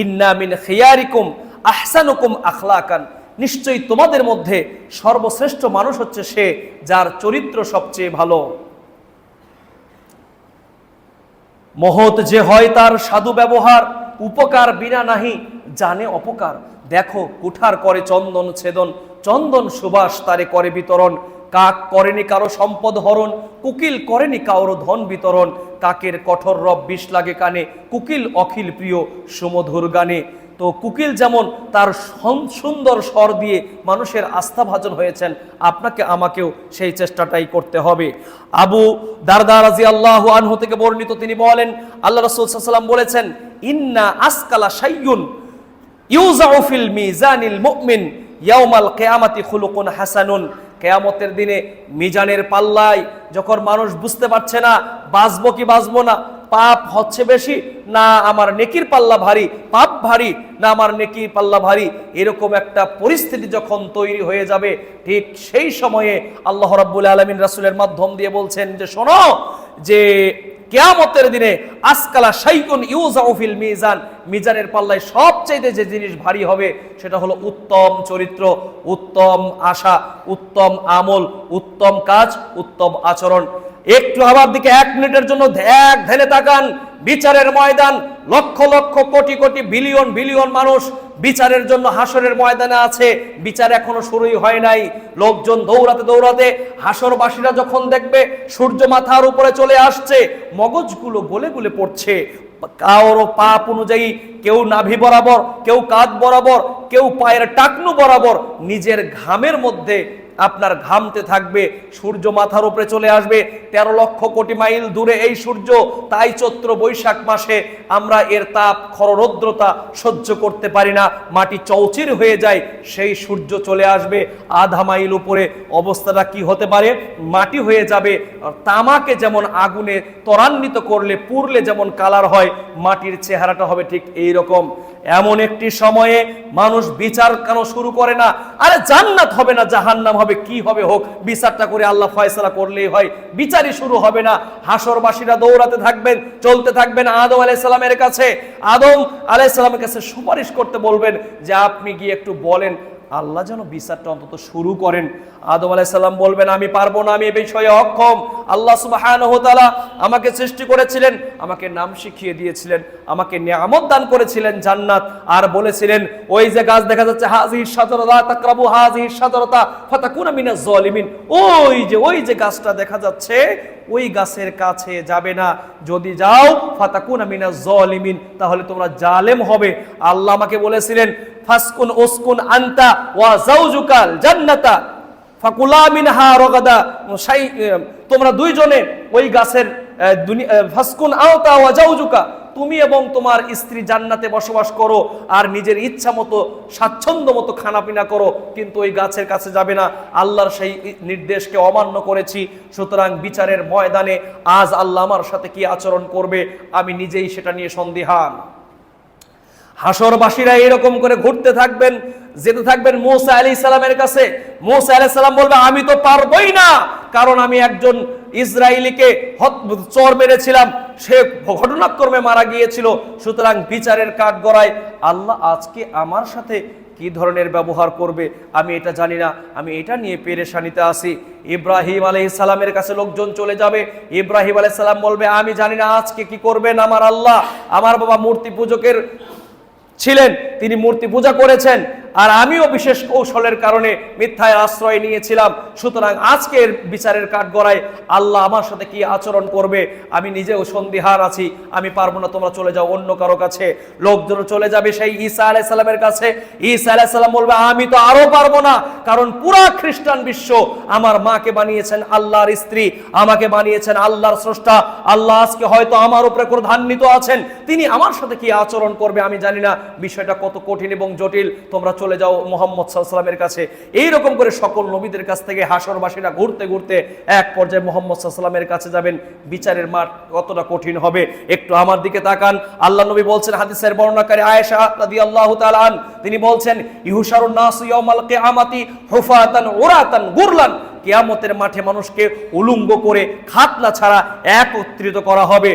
ইন্না মিন খিয়ারিকুম আহসানুকুম আখলাকান, নিশ্চয়ই তোমাদের মধ্যে সর্বশ্রেষ্ঠ মানুষ হচ্ছে সে যার চরিত্র সবচেয়ে ভালো। মহৎ যে হয় তার সাধু ব্যবহার, উপকার বিনা নাহি জানে অপকার। দেখো কুঠার করে চন্দন ছেদন, চন্দন সুবাস তারে করে বিতরণ। কাক করেনি কারো সম্পদ হরণ, কুকিল করেনি কারো ধন বিতরণ। কাকের কঠোর রব বিষ লাগে কানে, কুকিল অখিল প্রিয় সুমধুর গানে। তো কুকিল যেমন তার সুন্দর স্বর দিয়ে মানুষের আস্থাভাজন হয়েছেন, আপনাকে আমাকেও সেই চেষ্টাটাই করতে হবে। আবু দারদা রাদিয়াল্লাহু আনহু থেকে বর্ণিত, তিনি বলেন আল্লাহ রাসূল সাল্লাল্লাহু আলাইহি ওয়াসাল্লাম বলেছেন ইন্না আসকালা শাইয়ুন ইউযাউ ফিল মিজানিল মুমিন ইয়াউমাল কিয়ামাতি খুলুকুন হাসানুন। কিয়ামতের দিনে মিজানের পাল্লায় যখন মানুষ বুঝতে পারছে না বাঁচবো কি বাঁচবো না, পাপ হচ্ছে বেশি না আমার নেকির পাল্লা ভারী, পাপ ভারী না আমার নেকির পাল্লা ভারী, এরকম একটা পরিস্থিতি যখন তৈরি হয়ে যাবে, ঠিক সেই সময়ে আল্লাহ রাব্বুল আলামিন রাসূলের মাধ্যম দিয়ে বলছেন যে শোনো, যে কিয়ামতের দিনে আসকালা শাইউন ইউযাউ ফিল মিজান, মিজানের পাল্লায় সবচেয়ে যে জিনিস ভারী হবে সেটা হলো উত্তম চরিত্র, উত্তম আশা, উত্তম আমল, উত্তম কাজ, উত্তম আচরণ। একটু আমার দিকে 1 মিনিটের জন্য ধ্যানে তাকান। বিচারের ময়দান, লক্ষ লক্ষ কোটি কোটি বিলিয়ন বিলিয়ন মানুষ বিচারের জন্য হাসরের ময়দানে আছে। বিচার এখনো শুরুই হয় নাই। লোকজন দৌড়াতে দৌড়াতে হাসরবাসীরা যখন দেখবে সূর্য মাথার উপরে চলে আসছে, মগজগুলো গলে গলে পড়ছে। কারো পাপ অনুযায়ী কেউ নাভি বরাবর, কেউ কাঁধ বরাবর, কেউ পায়ের টাকনু বরাবর নিজের ঘামের মধ্যে আপনার ঘামতে থাকবে। সূর্য মাথার উপরে চলে আসবে, 13 লক্ষ কোটি মাইল দূরে এই সূর্য। তাই চৈত্র বৈশাখ মাসে আমরা এর তাপ, খররৌদ্রতা সহ্য করতে পারি না, মাটি চৌচির হয়ে যায়। সেই সূর্য চলে আসবে আধা মাইল উপরে, অবস্থাটা কি হতে পারে? মাটি হয়ে যাবে। তামাকে যেমন আগুনে ত্বরান্বিত করলে, পুড়লে যেমন কালার হয়, মাটির চেহারাটা হবে ঠিক এই রকম। এমন একটি সময়ে মানুষ বিচার কেন শুরু করে না? আরে জান্নাত হবে না জাহান্নাম হবে, কি হবে হোক, বিচারটা করে আল্লাহ ফয়সালা করলেই হয়। বিচারই শুরু হবে না। হাসরবাসীরা দৌড়াতে থাকবেন, চলতে থাকবেন আদম আলাইহিস সালামের কাছে। আদম আলাইহিস সালামের কাছে সুপারিশ করতে বলবেন যে আপনি গিয়ে একটু বলেন আল্লাহ যেন বিচারটা অন্তত শুরু করেন। আদম আলাইহিস সালাম বলবেন আমি পারবো না, আমি এই বিষয়ে অক্ষম। আল্লাহ সুবহানাহু ওয়া তাআলা আমাকে সৃষ্টি করেছিলেন, আমাকে নাম শিখিয়ে দিয়েছিলেন, আমাকে নিয়ামত দান করেছিলেন জান্নাত, আর বলেছিলেন ওই যে গাছ দেখা যাচ্ছে হাযিহিশ শাজারা লা তাকরাবু হাযিহিশ শাজারাতা ফাতাকুনা মিনাজ জালিমিন, ওই যে গাছটা দেখা যাচ্ছে ওই গাছের কাছে যাবে না, যদি যাও ফাতাকুনা মিনাজ জালিমিন তাহলে তোমরা জালেম হবে। আল্লাহ আমাকে বলেছিলেন ফাসকুন উসকুন আনতা ওয়া যাওজুকাল জান্নাতা ফাকুলা মিনহা রাগাদা, তোমরা দুইজনে ওই গাছের ফাসকুন আনতা ওয়া যাওজুকা, তুমি এবং তোমার স্ত্রী জান্নাতে বসবাস করো আর নিজের ইচ্ছা মতো স্বাচ্ছন্দ্য মতো খানাপিনা করো, কিন্তু ওই গাছের কাছে যাবে না। আল্লাহর সেই নির্দেশকে অমান্য করেছি, সুতরাং বিচারের ময়দানে আজ আল্লাহ আমার সাথে কি আচরণ করবে আমি নিজেই সেটা নিয়ে সন্দিহান। হাসরবাসীরা এরকম করে ঘুরতে থাকবেন, যেতে থাকবেন মূসা আলাইহিস সালামের কাছে। মূসা আলাইহিস সালাম বলবে আমি তো পারবই না, কারণ আমি একজন ইসরায়েলিকে চর মেরেছিলাম, সে ঘটনাক্রমে মারা গিয়েছিল, সুতরাং বিচারের কাঠগড়ায় আল্লাহ আজকে আমার সাথে কি ধরনের ব্যবহার করবে আমি এটা জানি না, আমি এটা নিয়ে পেরেশানিতে আছি। ইব্রাহিম আলাইহিস সালামের কাছে লোকজন চলে যাবে, ইব্রাহিম আলাইহিস সালাম বলবে আমি জানি না আজকে কি করবেন আমার আল্লাহ। আমার বাবা মূর্তি পূজকের ছিলেন, তিনি মূর্তি পূজা করেছেন, আর আমিও বিশেষ কৌশলের কারণে মিথ্যায় আশ্রয় নিয়েছিলাম, সুতরাং আজকের বিচারের কাঠগড়ায় আল্লাহ আমার সাথে কি আচরণ করবে আমি নিজেও সন্দিহান আছি, আমি পারবো না, তোমরা চলে যাও অন্য কারো কাছে। লোকজন চলে যাবে সেই ঈসা আলাইহিস সালামের কাছে। ঈসা আলাইহিস সালাম বলবে আমি তো আরো পারবো না, কারণ পুরা খ্রিস্টান বিশ্ব আমার মাকে বানিয়েছেন আল্লাহর স্ত্রী, আমাকে বানিয়েছেন আল্লাহর স্রষ্টা। আল্লাহ আজকে হয়তো আমার উপরে ক্রোধান্বিত আছেন, তিনি আমার সাথে কি আচরণ করবে আমি জানি না, বিষয়টা কত কঠিন এবং জটিল, তোমরা চলে যাও মুহাম্মদ সাল্লাল্লাহু আলাইহি ওয়াসাল্লামের কাছে। এইরকম করে সকল নবীদের কাছ থেকে হাসরবাসীরা ঘুরতে ঘুরতে এক পর্যায়ে মুহাম্মদ সাল্লাল্লাহু আলাইহি ওয়াসাল্লামের কাছে যাবেন। বিচারের মাঠ কতটা কঠিন হবে একটু আমার দিকে তাকান। আল্লাহ নবী বলছেন, হাদিসের বর্ণনাকারী আয়েশা রাদিয়াল্লাহু তাআলা আন, তিনি বলছেন ইহুশারুন নাসু ইয়াউমাল কিয়ামাতি হুফাতান উরাতান গুরলান, কিয়ামতের মাঠে মানুষকে উলঙ্গ করে খাতনা ছাড়া একত্রিত করা হবে।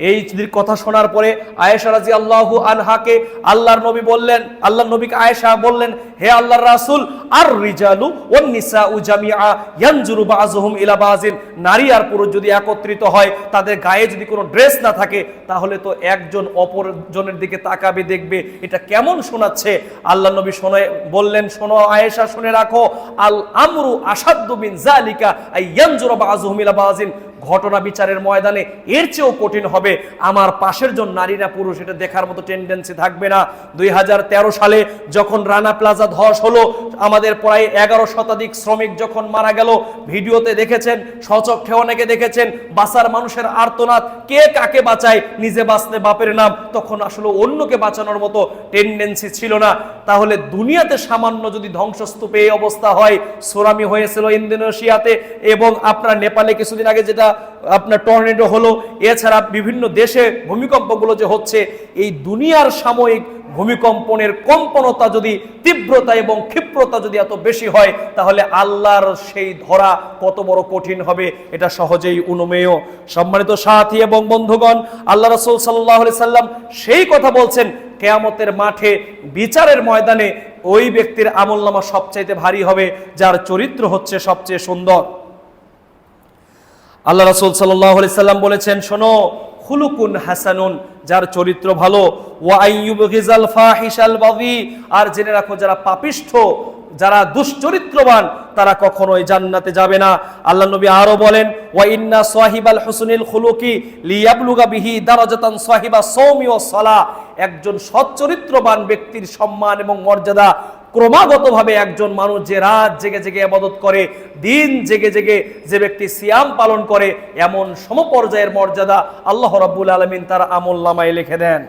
এই কথা শোনার পরে আয়েশা রাদিয়াল্লাহু আনহাকে আল্লাহর নবী বললেন, আল্লাহর নবীকে আয়েশা বললেন, হে আল্লাহর রাসূল, আর রিজালু ওয়ান নিসাউ জামিআ ইয়ানজুরু বাযুহুম ইলা বাযিন, নারী আর পুরুষ যদি একত্রিত হয়, তাদের গায়ে যদি কোনো ড্রেস না থাকে, তাহলে তো একজন অপরজনের দিকে তাকাবে, দেখবে এটা কেমন শোনাচ্ছে। আল্লাহর নবী শুনে বললেন, শোনো আয়েশা, শুনে রাখো, আল আমরু আশাদ্দু মিন যালিকা আই ইয়ানজুরু বাযুহুম ইলা বাযিন, ঘটনা বিচারের ময়দানে এর চেয়েও কঠিন হবে। আমার পাশের জন নারী না পুরুষ এটা দেখার মতো টেন্ডেন্সি থাকবে না। 2013 সালে যখন রানা প্লাজা ধস হলো, আমাদের প্রায় 11 শতাধিক শ্রমিক যখন মারা গেল, ভিডিওতে দেখেছেন, স্বচক্ষে অনেকে দেখেছেন, বাঁচার মানুষের আর্তনাদ, কে কাকে বাঁচায়, নিজে বাঁচলে বাপের নাম, তখন আসলে অন্যকে বাঁচানোর মতো টেন্ডেন্সি ছিল না। তাহলে দুনিয়াতে সামান্য যদি ধ্বংসস্তূপে এই অবস্থা হয়, সুনামি হয়েছিল ইন্দোনেশিয়াতে এবং আপনার নেপালে কিছুদিন আগে যেটা আপনার টর্নেডো হলো, এছাড়া বিভিন্ন দেশে ভূমিকম্পগুলো যে হচ্ছে, এই দুনিয়ার সাময়িক ভূমিকম্পনের কম্পনতা যদি, তীব্রতা এবং ক্ষিপ্রতা যদি এত বেশি হয়, তাহলে আল্লাহর সেই ধরা কত বড় কঠিন হবে এটা সহজেই অনুমেয়। সম্মানিত সাথী এবং বন্ধুগণ, আল্লাহ রাসূল সাল্লাল্লাহু আলাইহি সাল্লাম সেই কথা বলছেন, কিয়ামতের মাঠে বিচারের ময়দানে ওই ব্যক্তির আমলনামা সবচাইতে ভারী হবে যার চরিত্র হচ্ছে সবচেয়ে সুন্দর। আল্লাহ রাসূল সাল্লাল্লাহু আলাইহি সাল্লাম বলেছেন, শোনো, খুলুকুন হাসানুন, যার চরিত্র ভালো, ওয়া আইয়ুবগিজাল ফাহিশাল বাগী, আর জেনে রাখো যারা পাপিষ্ঠ, যারা দুশ্চরিত্রবান, তারা কখনোই জান্নাতে যাবে না। আল্লাহ নবী আরো বলেন, ওয়া ইন্না সাহিবাল হুসনিল খুলুকি লিয়াবলুগা বিহি দারাজাতান সাহিবা সাওমি ওয়াস সালাহ, একজন সচ্চরিত্রবান ব্যক্তির সম্মান এবং মর্যাদা ক্রমাগতভাবে একজন মানুষ যে রাত জেগে জেগে ইবাদত করে, দিন জেগে জেগে যে ব্যক্তি সিয়াম পালন করে, এমন সমপর্যায়ের মর্যাদা আল্লাহ রাব্বুল আলামিন তার আমলনামায় লিখে দেন।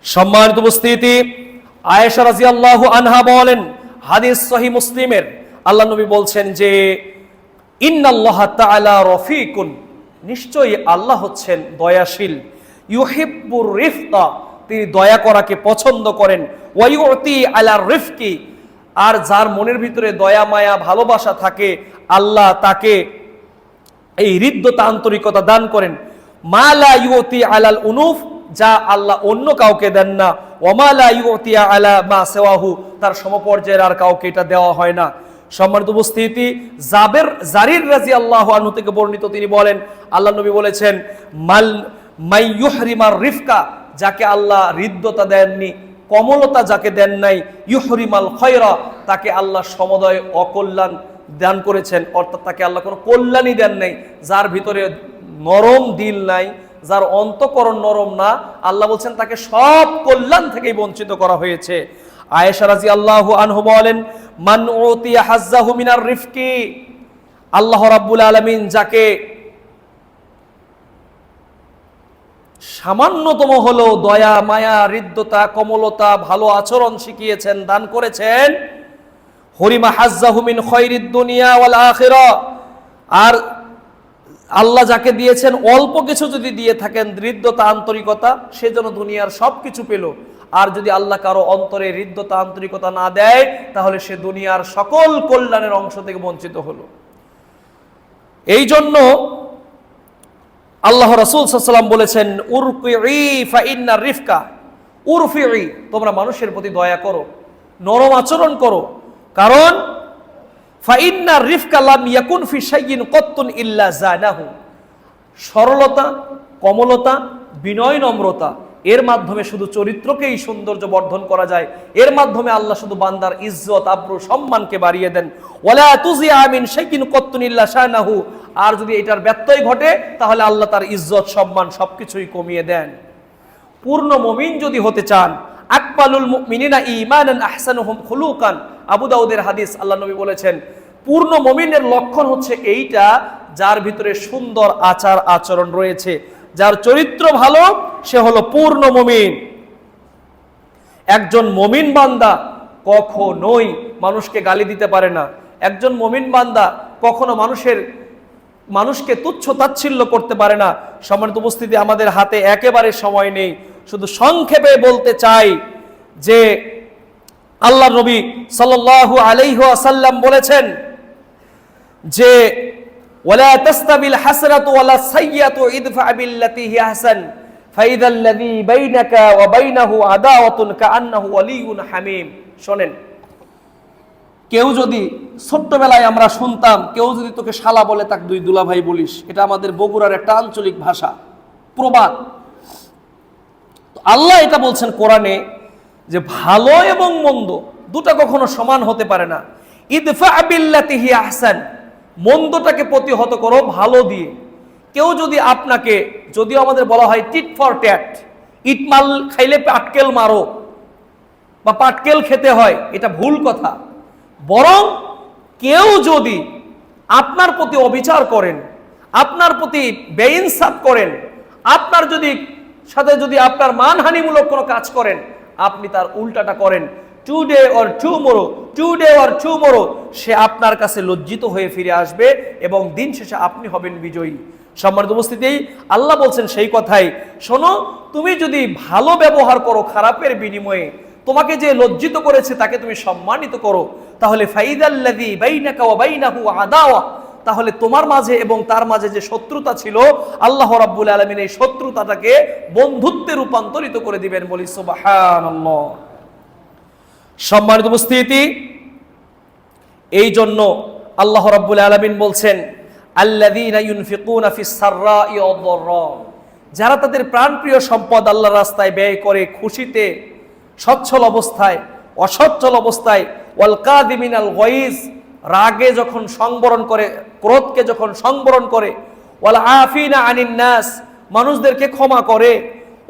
সম্মানিত উপস্থিতি, আয়েশা রাদিয়াল্লাহু আনহা বলেন, হাদিস সহিহ মুসলিমের, আল্লাহ নবী বলছেন যে ইন্নাল্লাহা তাআলা রফিকুন, নিশ্চয়ই আল্লাহ হচ্ছেন দয়াশীল, ইউহিব্বুর রিফকা, তিনি দয়া করাকে পছন্দ করেন, ওয়ায়ুতি আলা রিফকি, আর যার মনের ভিতরে দয়া মায়া ভালোবাসা থাকে আল্লাহ তাকে এই হৃদ্যতা আন্তরিকতা দান করেন। মা লা ইউতি আলাল উনুফ, যা আল্লাহ অন্য কাউকে দেন না, ওমা লা ইউতি আলা মা সিওয়াহু, তার সমপর্যায়ের আর কাউকে এটা দেওয়া হয় না। সম্মানিত উপস্থিতি, জারির রাদিয়াল্লাহু আনহু থেকে বর্ণিত, তিনি বলেন, আল্লাহ নবী বলেছেন, মাই ইউহরিমার রিফকা, যাকে আল্লাহ হৃদ্যতা দেননি, কমলতা যাকে দেন নাই, ইউহরিমাল খয়রা, তাকে আল্লাহ সমদয় অকল্যাণ দান করেছেন, অর্থাৎ তাকে আল্লাহ কোনো কল্যাণই দেন নাই। যার ভিতরে নরম দিল নাই, যার অন্তঃকরণ নরম না, আল্লাহ বলছেন তাকে সব কল্যাণ থেকেই বঞ্চিত করা হয়েছে। আয়েশা রাদিয়াল্লাহু আনহা বলেন, মান উতিয়া হাজ্জাহু মিনার রিফকি, আল্লাহ রাব্বুল আলামিন যাকে সামান্যতম হলো দয়া, মায়া, হৃদ্যতা, কমলতা, ভালো আচরণ শিখিয়েছেন, দান করেছেন, হরিমা হাজ্জাহু মিন খায়রিদ দুনিয়া ওয়াল আখিরাহ, আর আল্লাহ যাকে দিয়েছেন অল্প কিছু যদি দিয়ে থাকেন হৃদ্যতা, আন্তরিকতা, সে যেন দুনিয়ার সব কিছু পেল। আর যদি আল্লাহ কারো অন্তরে হৃদ্যতা, আন্তরিকতা না দেয়, তাহলে সে দুনিয়ার সকল কল্যাণের অংশ থেকে বঞ্চিত হলো। এই জন্য আল্লাহ রাসূল সাল্লাল্লাহু আলাইহি ওয়াসাল্লাম বলেছেন, উরফিই ফা ইন্না রিফকা, উরফিই, তোমরা মানুষের প্রতি দয়া করো, নরম আচরণ করো, কারণ ফা ইন্না রিফকা লাম ইয়াকুন ফি শাইইন কত্তুন ইল্লা জানাহু, সরলতা, কমলতা, বিনয়, নম্রতা, এর মাধ্যমে শুধু চরিত্রকেই সৌন্দর্য বর্ধন করা যায়। এর মাধ্যমে আল্লাহ শুধু বান্দার ইজ্জত, আব্রু, সম্মানকে বাড়িয়ে দেন। ওয়ালা তুজিআ মিন শাইইন কত্তুন ইল্লা শানাহু, আর যদি এটার ব্যত্যয় ঘটে তাহলে আল্লাহ তার ইজ্জত, সম্মান সবকিছুই কমিয়ে দেন। পূর্ণ মুমিন যদি হতে চান, আকমালুল মুমিনিনা ঈমানান আহসানুহুম খুলুকান, আবু দাউদের হাদিস, আল্লাহ নবী বলেছেন পূর্ণ মুমিনের লক্ষণ হচ্ছে এইটা, যার ভিতরে সুন্দর আচার আচরণ রয়েছে, যার চরিত্র ভালো, সে হলো পূর্ণ মুমিন। একজন মুমিন বান্দা কখনোই মানুষকে গালি দিতে পারে না। একজন মুমিন বান্দা কখনো মানুষকে তুচ্ছ তাচ্ছিল্য করতে পারে না। সম্মানিত উপস্থিতি, আমাদের হাতে একেবারে সময় নেই, শুধু সংক্ষেপে বলতে চাই যে আল্লাহ নবী সাল্লাল্লাহু আলাইহি ওয়াসাল্লাম বলেছেন যে ওয়ালা তাস্তাবিল হাসনাতু ওয়ালা সাইয়্যাতু ইদফা বিল্লাতী হিয়া আহসান ফাইদাল্লাযী বাইনাকা ওয়া বাইনাহু আদাওয়াতুন কাআন্নাহু ওয়ালিয়্যুন হামীম। শোনেন, কেউ যদি ছোট্টবেলায় আমরা শুনতাম, কেউ যদি তোকে শালা বলে তাকে দুই দুলাভাই বলিস, এটা আমাদের বগুড়ার একটা আঞ্চলিক ভাষা, প্রবাদ। আল্লাহ এটা বলছেন কোরআনে যে ভালো এবং মন্দ দুটা কখনো সমান হতে পারে না। ইদফা বিল্লাতী হিয়া আহসান, মন্দটাকে প্রতিহত করো ভালো দিয়ে। কেউ যদি আপনাকে, যদিও আমাদের বলা হয় টিট ফর ট্যাট, ইটমাল খাইলে পাটকেল মারো বা পাটকেল খেতে হয়, এটা ভুল কথা। বরং কেউ যদি আপনার প্রতি অবিচার করেন, আপনার প্রতি বেইনসাফ করেন, আপনার সাথে যদি আপনার মানহানিমূলক কোনো কাজ করেন, আপনি তার উল্টাটা করেন, টুডে অর টুমোরো, সে আপনার কাছে লজ্জিত হয়ে ফিরে আসবে এবং দিন শেষে আপনি হবেন বিজয়ী। সম্মানিত উপস্থিতি, আল্লাহ বলছেন সেই কথাই, শোনো, তুমি যদি ভালো ব্যবহার করো খারাপের বিনিময়ে, তোমাকে যে লজ্জিত করেছে তাকে তুমি সম্মানিত করো, তাহলে ফাইদাল্লাযী বাইনাকা ওয়া বাইনাহু আদাওয়া, তাহলে তোমার মাঝে এবং তার মাঝে যে শত্রুতা ছিল, আল্লাহ রাব্বুল আলামিন এই শত্রুতাটাকে বন্ধুত্বে রূপান্তরিত করে দিবেন। বলি সুবহানাল্লাহ। সম্মানিত উপস্থিতি, এই জন্য আল্লাহ রাব্বুল আলামিন বলছেন আল্লাযীনা ইউনফিকুনা ফিস সাররাই ওয়াদ দাররা, যারা তাদের প্রাণপ্রিয় সম্পদ আল্লাহর রাস্তায় ব্যয় করে খুশিতে, সচ্ছল অবস্থায়, অসচ্ছল অবস্থায়, ওয়াল কাযিমিনাল গায়জ, রাগে যখন সংবরণ করে, ক্রোধকে যখন সংবরণ করে, ওয়াল আফিনা আনিন নাস, মানুষদেরকে ক্ষমা করে,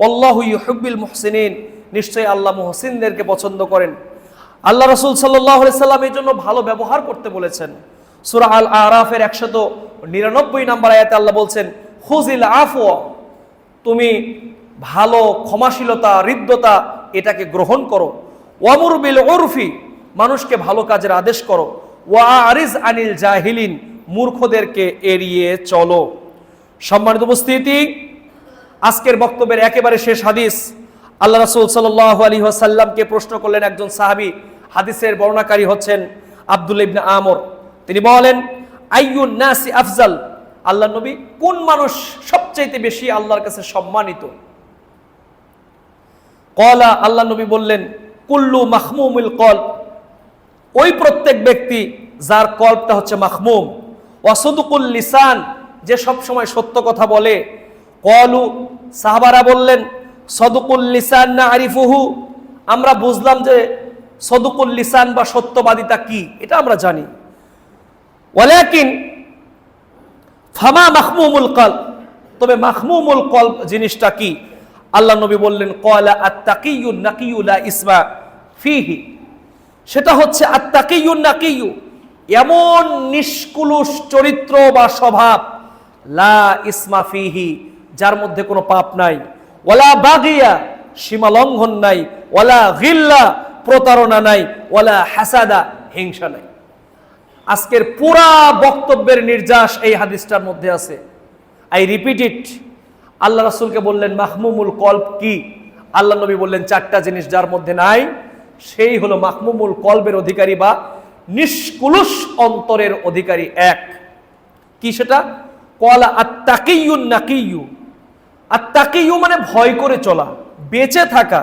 আল্লাহু ইউহিব্বুল মুহসিনিন, নিশ্চয়ই আল্লাহ মুহসিনদেরকে পছন্দ করেন। আল্লাহ রাসূল সাল্লাল্লাহু আলাইহি সাল্লাম এই জন্য ভালো ব্যবহার করতে বলেছেন। সূরা আল আরাফের 199 নম্বর আয়াতে আল্লাহ বলছেন খুযিল আফওয়া, তুমি ভালো ক্ষমাশীলতা, হৃদ্যতা, এটাকে গ্রহণ করো। ওয়ামুর বিল উরফি, মানুষকে ভালো কাজের আদেশ করো। ওয়া আরিজ আনিল জাহিলিন, মূর্খদেরকে এড়িয়ে চলো। সম্মানিত উপস্থিতি, আজকের বক্তব্যের একেবারে শেষ হাদিস, আল্লাহ রাসূল সাল্লাল্লাহু আলাইহি ওয়াসাল্লামকে প্রশ্ন করলেন একজন সাহাবী, হাদিসের বর্ণনাকারী হচ্ছেন আব্দুল্লাহ ইবনে আমর। তিনি বলেন আইয়ুন নাসি আফজাল, আল্লাহ নবী, কোন মানুষ সবচেয়ে বেশি আল্লাহর কাছে সম্মানিত? ক্বালা, আল্লাহ নবী বললেন কুল্লু মাখমুমুল কলব, ওই প্রত্যেক ব্যক্তি যার কলবটা হচ্ছে মাখমুম। ওয়া সাদুকুল লিসান, যে সব সময় সত্য কথা বলে। ক্বালু, সাহাবারা বললেন সাদুকুল লিসান নারিফুহু, আমরা বুঝলাম যে সাদুকুল লিসান বা সত্যবাদিতা কি, এটা আমরা জানি। ওয়ালাকিন ফামা মাখমুমুল কলব, তবে মাহমুমুল কলব জিনিসটা কি? আল্লাহ নবী বললেন ক্বালা আত-তাকিয়্যুন নাকিয়্যু লা ইসমা ফিহি, সেটা হচ্ছে আত-তাকিয়্যুন নাকিয়্যু, এমন নিষ্কুলুষ চরিত্র বা স্বভাব, লা ইসমা ফিহি, যার মধ্যে কোনো পাপ নাই, ওয়ালা বাগিয়া, সীমা লঙ্ঘন নাই, ওয়ালা গিল্লা, প্রতারণা নাই, ওয়ালা হাসাদা, হিংসা নাই। আজকের পুরা বক্তব্যের নির্যাস এই হাদিসটার মধ্যে আছে। I repeat it. আল্লাহ রাসূলকে বললেন মাহমুমুল কলব কি? আল্লাহ নবী বললেন চারটা জিনিস যার মধ্যে নাই, সেই হলো মাহমুমুল কলবের অধিকারী বা নিষ্কুলুষ অন্তরের অধিকারী। এক, কি সেটা? ক্বালা আত-তাকিয়্যুন নাকিয়্যু। আত-তাকিয়্যু মানে ভয় করে চলা, বেঁচে থাকা।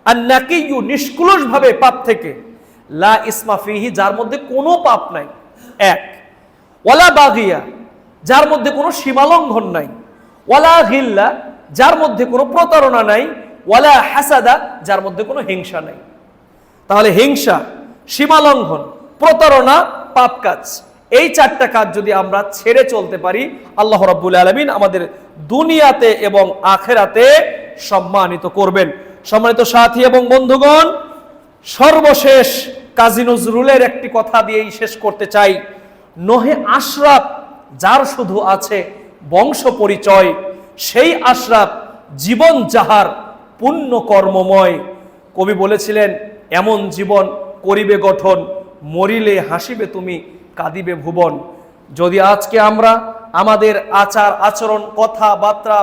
আর নাকিয়্যু নিষ্কুলুষ ভাবে পাপ থেকে। লা ইসমা ফিহি, যার মধ্যে কোনো পাপ নাই। এক, ওয়ালা বাগিয়া, যার মধ্যে কোনো সীমালঙ্ঘন নাই, ওয়ালা গিল্লা, যার মধ্যে কোনো প্রতারণা নাই, ওয়ালা হাসাদা, যার মধ্যে কোনো হিংসা নাই। তাহলে হিংসা, সীমালঙ্ঘন, প্রতারণা, পাপ কাজ, এই চারটা কাজ যদি আমরা ছেড়ে চলতে পারি, আল্লাহ রাব্বুল আলামিন আমাদের দুনিয়াতে এবং আখিরাতে সম্মানিত করবেন। সম্মানিত সাথী এবং বন্ধুগণ, সর্বশেষ কাজী নজরুলের একটি কথা দিয়েই শেষ করতে চাই। নহে আশরাফ, যার শুধু আছে বংশ পরিচয়, সেই আশরাফ জীবন যাহার পুণ্য কর্মময়। কবি বলেছিলেন এমন জীবন করিবে গঠন, মরিলে হাসিবে তুমি, কাঁদিবে ভুবন। যদি আজকে আমরা আমাদের আচার আচরণ, কথাবার্তা,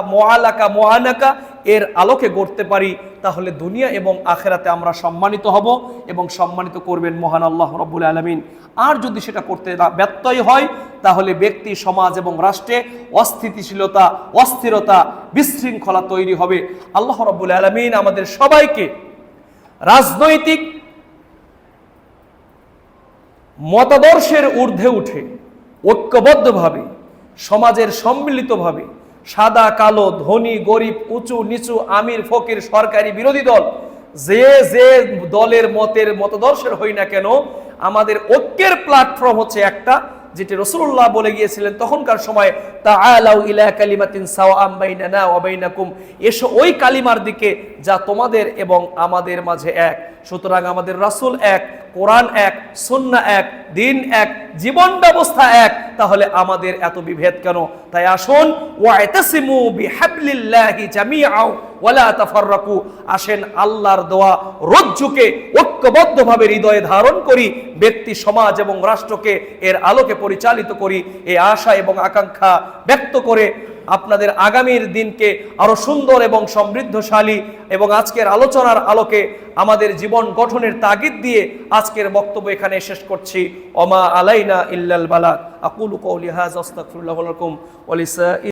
মুআনাকা এর আলোকে গড়তে পারি, তাহলে দুনিয়া এবং আখিরাতে আমরা সম্মানিত হব এবং সম্মানিত করবেন মহান আল্লাহ রাব্বুল আলামিন। আর যদি সেটা করতে ব্যত্যয় হয়, তাহলে ব্যক্তি, সমাজ এবং রাষ্ট্রে অস্থিতিশীলতা, অস্থিরতা, বিশৃঙ্খলা তৈরি হবে। আল্লাহ রাব্বুল আলামিন আমাদের সবাইকে রাজনৈতিক মতাদর্শের ঊর্ধ্বে উঠে ঐক্যবদ্ধভাবে, সমাজের সম্মিলিতভাবে, সাদা কালো, ধনী গরিব, উঁচু নিচু, আমির ফকির, সরকারি বিরোধী দল, যে যে দলের মতদর্শের হই না কেন, আমাদের ঐক্যের প্ল্যাটফর্ম হচ্ছে একটা, যেটি রাসূলুল্লাহ বলে গিয়েছিলেন তখনকার সময়, তাআলাউ ইলা কালিমাতিন সাওয়াআম বাইনানা ওয়া বাইনাকুম, এসো ওই কালিমার দিকে যা তোমাদের এবং আমাদের মাঝে এক। সুতরাং আমাদের রাসূল এক, কোরআন এক, সুন্নাহ এক, দিন এক, জীবন ব্যবস্থা এক, তাহলে আমাদের এত বিভেদ কেন? তাই আসুন, ওয়া'তাসিমু বিহাবলিল্লাহি জামিআও ওয়ালা তাফাররাকু, আসেন আল্লাহর দেওয়া রজ্জুকে ঐক্যবদ্ধভাবে হৃদয়ে ধারণ করি, ব্যক্তি, সমাজ এবং রাষ্ট্রকে এর আলোকে পরিচালিত করি। এই আশা এবং আকাঙ্ক্ষা ব্যক্ত করে আপনাদের আগামীর দিনকে আরো সুন্দর এবং সমৃদ্ধশালী এবং আজকের আলোচনার আলোকে আমাদের জীবন গঠনের তাগিদ দিয়ে আজকের বক্তব্য এখানে শেষ করছি। ওমা আলাইনা ইল্লাল বালাগ। আকুলু কওলি হাযা আস্তাগফিরুল্লাহ লাকুম ওয়া লিসা